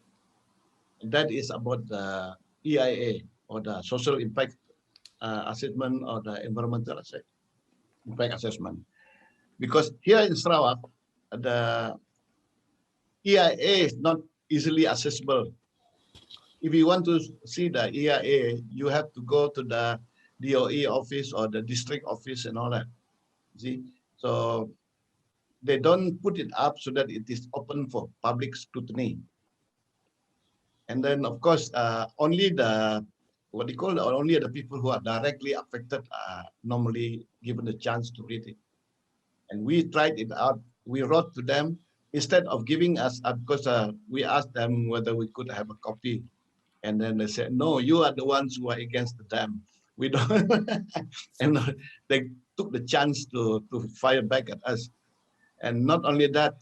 And that is about the EIA, or the social impact assessment, or the environmental impact assessment. Because here in Sarawak, the EIA is not easily accessible. If you want to see the EIA, you have to go to the DOE office or the district office and all that. See, so they don't put it up so that it is open for public scrutiny. And then, of course, only the only the people who are directly affected are normally given the chance to read it. And we tried it out. We wrote to them instead of giving us, because we asked them whether we could have a copy. And then they said, no, you are the ones who are against the dam. We don't. And they took the chance to fire back at us. And not only that,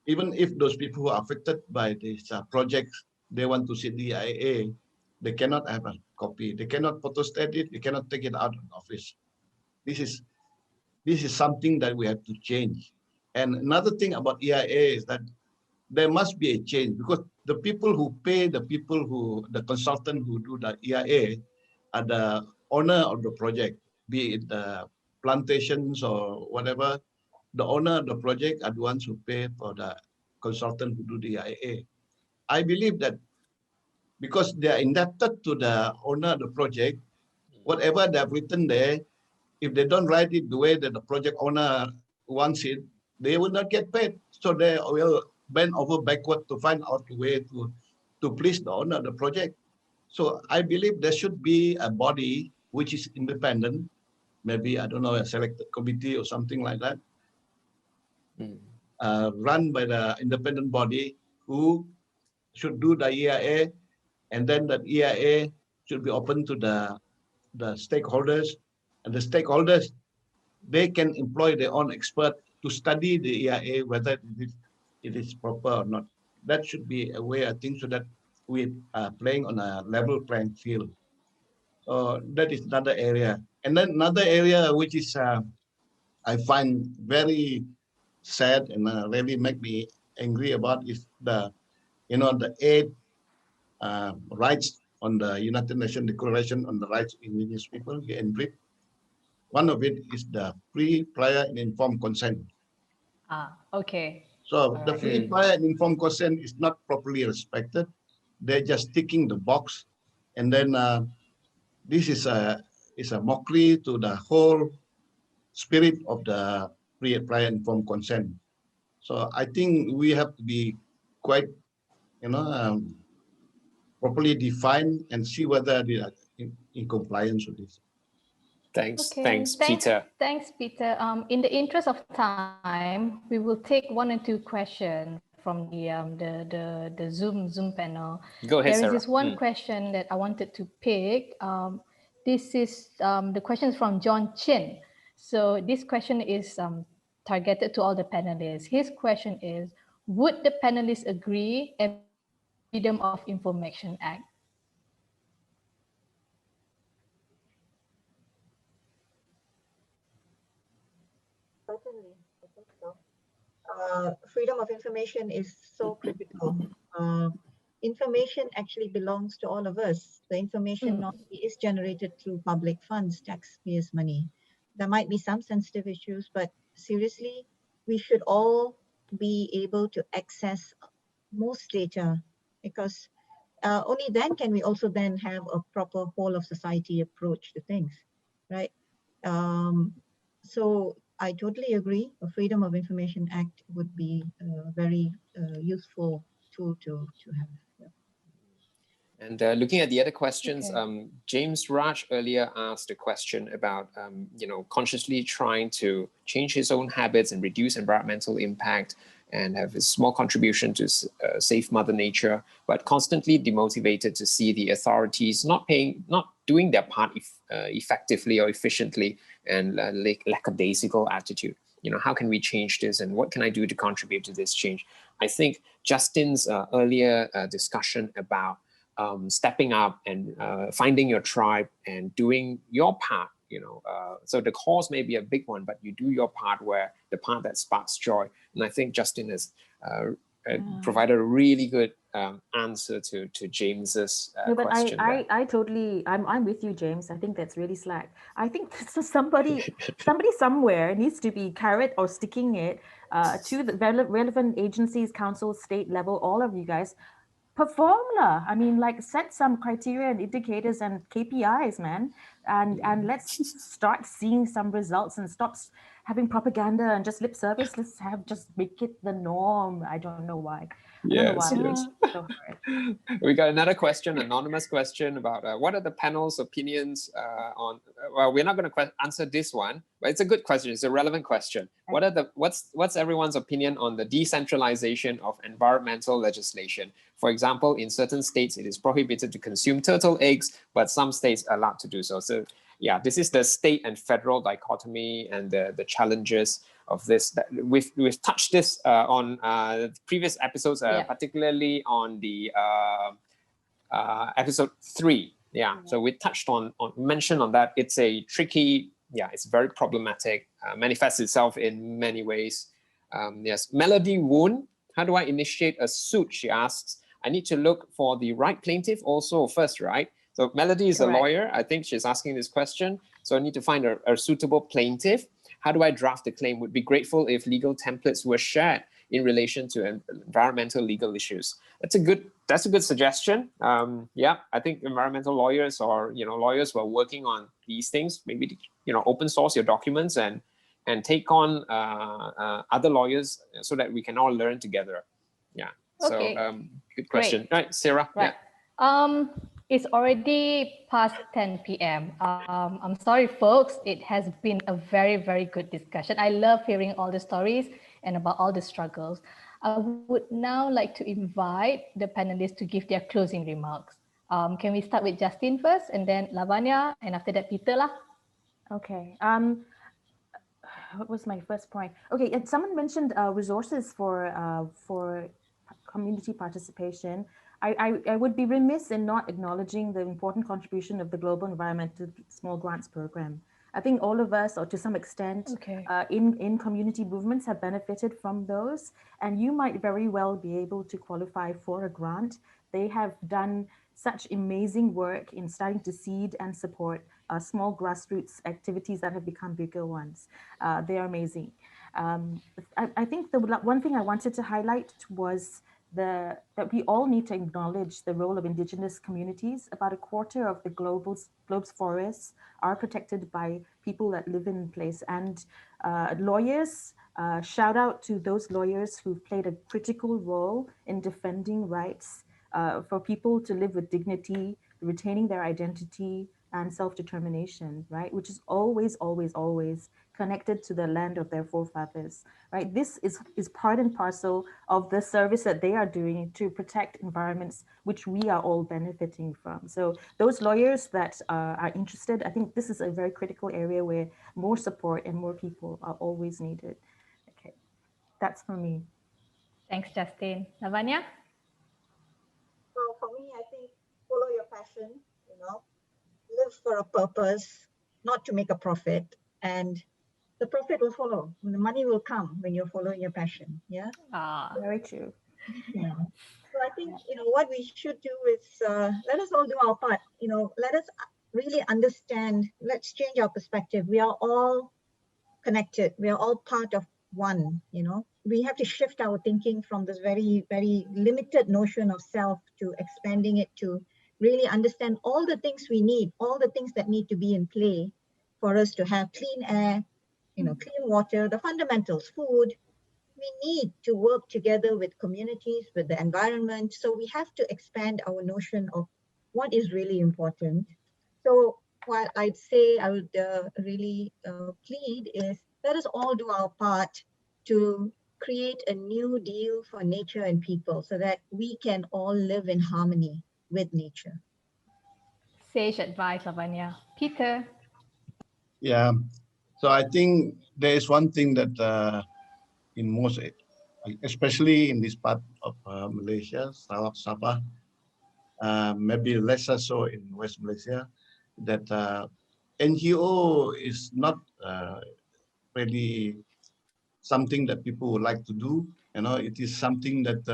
even if those people who are affected by these projects, they want to see the EIA, they cannot have a copy. They cannot photostat it. They cannot take it out of the office. This is something that we have to change. And another thing about EIA is that there must be a change, because the people who pay the consultant who do the EIA are the owner of the project, be it the plantations or whatever. The owner of the project are the ones who pay for the consultant who do the EIA. I believe that because they are indebted to the owner of the project, whatever they have written there, if they don't write it the way that the project owner wants it, they will not get paid. So they will bend over backward to find out a way to please the owner of the project. So I believe there should be a body which is independent, maybe, I don't know, a selected committee or something like that, run by the independent body who should do the EIA, and then that EIA should be open to the stakeholders, and the stakeholders, they can employ their own expert to study the EIA, whether it is proper or not. That should be a way, I think, so that we are playing on a level playing field. So that is another area. And then another area which is I find very sad and really make me angry about is the 8 rights on the United Nations Declaration on the Rights of Indigenous People, the UNDRIP. One of it is the free, prior, and informed consent. Okay. So the free, prior, and informed consent is not properly respected. They're just ticking the box, and then this is a mockery to the whole spirit of the free, prior, and informed consent. So I think we have to be quite, properly defined and see whether they are in compliance with this. Thanks, Okay. thanks, Peter. Thanks, Peter. In the interest of time, we will take 1 or 2 questions from the Zoom panel. Go ahead, There is Sarah. this one question that I wanted to pick. This is the question is from John Chin. So this question is targeted to all the panelists. His question is, would the panelists agree on Freedom of Information Act? Certainly, I think so. Freedom of information is so critical. Information actually belongs to all of us. The information normally is generated through public funds, taxpayers' money. There might be some sensitive issues, but seriously, we should all be able to access most data, because only then can we also then have a proper whole of society approach to things, right? So I totally agree. A Freedom of Information Act would be a very useful tool to have. Yeah. And looking at the other questions, James Raj earlier asked a question about, consciously trying to change his own habits and reduce environmental impact. and have a small contribution to save Mother Nature, but constantly demotivated to see the authorities not doing their part effectively or efficiently, and lackadaisical attitude. How can we change this, and what can I do to contribute to this change? I think Justine's earlier discussion about stepping up and finding your tribe and doing your part, so the cause may be a big one, but you do your part, where the part that sparks joy. And I think Justine has provided a really good answer to James's question. I totally, I'm with you, James. I think that's really slack. I think somebody somewhere needs to be carrot or sticking it to the relevant agencies, council, state level, all of you guys. Perform lah. I mean, like, set some criteria and indicators and KPIs, man, and let's start seeing some results and stop having propaganda and just lip service. Let's just make it the norm. I don't know why. Yes. So We got another question, anonymous question about what are the panel's opinions on? Well, we're not going to answer this one, but it's a good question. It's a relevant question. What's everyone's opinion on the decentralization of environmental legislation? For example, in certain states, it is prohibited to consume turtle eggs, but some states are allowed to do so. So yeah, this is the state and federal dichotomy and the challenges of this. We've touched this on previous episodes, particularly on the episode 3. Yeah, so we touched mentioned on that. It's a tricky, it's very problematic, manifests itself in many ways. Yes, Melody Woon, how do I initiate a suit? She asks. I need to look for the right plaintiff also first, right? So Melody is Correct. A lawyer. I think she's asking this question. So I need to find a suitable plaintiff. How do I draft the claim? Would be grateful if legal templates were shared in relation to environmental legal issues. That's a good suggestion. I think environmental lawyers or lawyers who are working on these things, maybe open source your documents and take on other lawyers so that we can all learn together. Yeah. Okay. So good question. Great. Right, Seira. Right. Yeah. It's already past 10 p.m. I'm sorry, folks. It has been a very, very good discussion. I love hearing all the stories and about all the struggles. I would now like to invite the panelists to give their closing remarks. Can we start with Justine first, and then Lavanya, and after that, Peter lah? Okay. What was my first point? Okay, and someone mentioned resources for community participation. I would be remiss in not acknowledging the important contribution of the Global Environmental Small Grants Program. I think all of us, or to some extent, in community movements have benefited from those, and you might very well be able to qualify for a grant. They have done such amazing work in starting to seed and support small grassroots activities that have become bigger ones. They are amazing. I think the one thing I wanted to highlight was that we all need to acknowledge the role of indigenous communities. About a quarter of the globe's forests are protected by people that live in place. And lawyers, shout out to those lawyers who've played a critical role in defending rights for people to live with dignity, retaining their identity and self-determination, right? Which is always, always, always connected to the land of their forefathers, right? This is part and parcel of the service that they are doing to protect environments which we are all benefiting from. So those lawyers that are interested, I think this is a very critical area where more support and more people are always needed. Okay, that's for me. Thanks, Justine. Lavanya? Well, for me, I think follow your passion, live for a purpose, not to make a profit, and the profit will follow. The money will come when you're following your passion. Yeah. Very true. Yeah. So I think what we should do is let us all do our part. Let us really understand. Let's change our perspective. We are all connected. We are all part of one. We have to shift our thinking from this very, very limited notion of self to expanding it to really understand all the things we need, all the things that need to be in play for us to have clean air, clean water, the fundamentals, food. We need to work together with communities, with the environment. So we have to expand our notion of what is really important. So what I'd say I would really plead is let us all do our part to create a new deal for nature and people so that we can all live in harmony with nature? Sage advice, Lavanya. Peter. Yeah. So I think there is one thing that in most, especially in this part of Malaysia, Sarawak, Sabah, maybe lesser so in West Malaysia, that NGO is not really something that people would like to do. You know, it is something that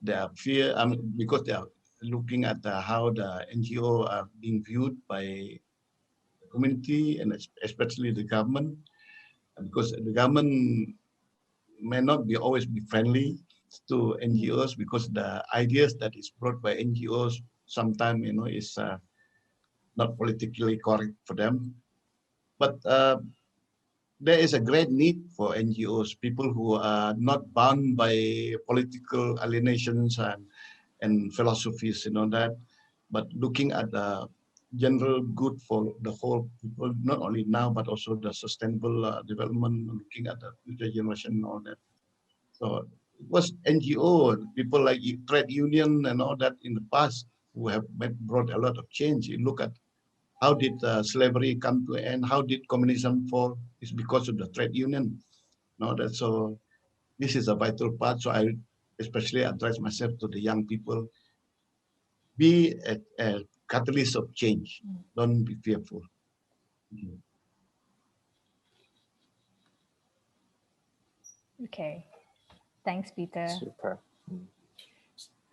they are fear. Because they are looking at how the NGO are being viewed by the community and especially the government, because the government may not be always be friendly to NGOs because the ideas that is brought by NGOs sometimes, you know, is not politically correct for them. But there is a great need for NGOs, people who are not bound by political alienations and philosophies, you know, that, but looking at the general good for the whole people, not only now, but also the sustainable development, looking at the future generation and all that. So it was NGO, people like trade union and all that in the past who have brought a lot of change. You look at how did slavery come to an end? How did communism fall? It's because of the trade union. No, that's so. This is a vital part. So I especially address myself to the young people. Be a catalyst of change. Don't be fearful. Okay. Thanks, Peter. Super.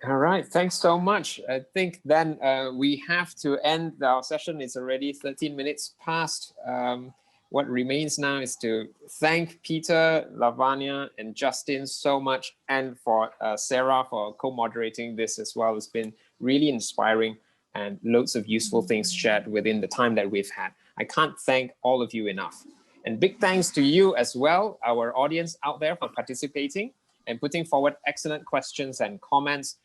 All right, thanks so much. I think then we have to end our session. It's already 13 minutes past. What remains now is to thank Peter, Lavanya, and Justine so much, and for Seira for co-moderating this as well. It's been really inspiring and loads of useful things shared within the time that we've had. I can't thank all of you enough. And big thanks to you as well, our audience out there, for participating and putting forward excellent questions and comments.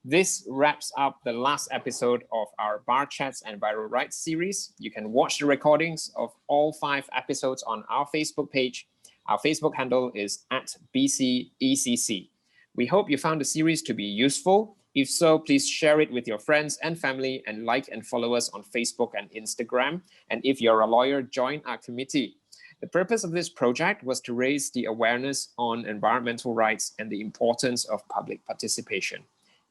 This wraps up the last episode of our BarChats and EnviroRights series. You can watch the recordings of all 5 episodes on our Facebook page. Our Facebook handle is @BCECCC. We hope you found the series to be useful. If so, please share it with your friends and family, and like and follow us on Facebook and Instagram. And if you're a lawyer, join our committee. The purpose of this project was to raise the awareness on environmental rights and the importance of public participation.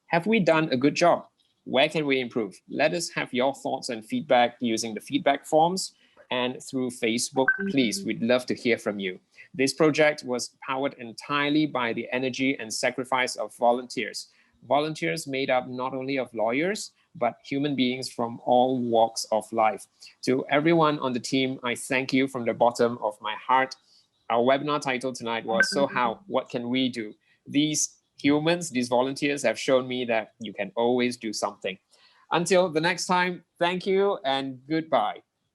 Have we done a good job? Where can we improve? Let us have your thoughts and feedback using the feedback forms and through Facebook, please. We'd love to hear from you. This project was powered entirely by the energy and sacrifice of volunteers. Volunteers made up not only of lawyers, but human beings from all walks of life. To everyone on the team, I thank you from the bottom of my heart. Our webinar title tonight was, So How? What Can We Do? These humans, these volunteers have shown me that you can always do something. Until the next time, thank you and goodbye.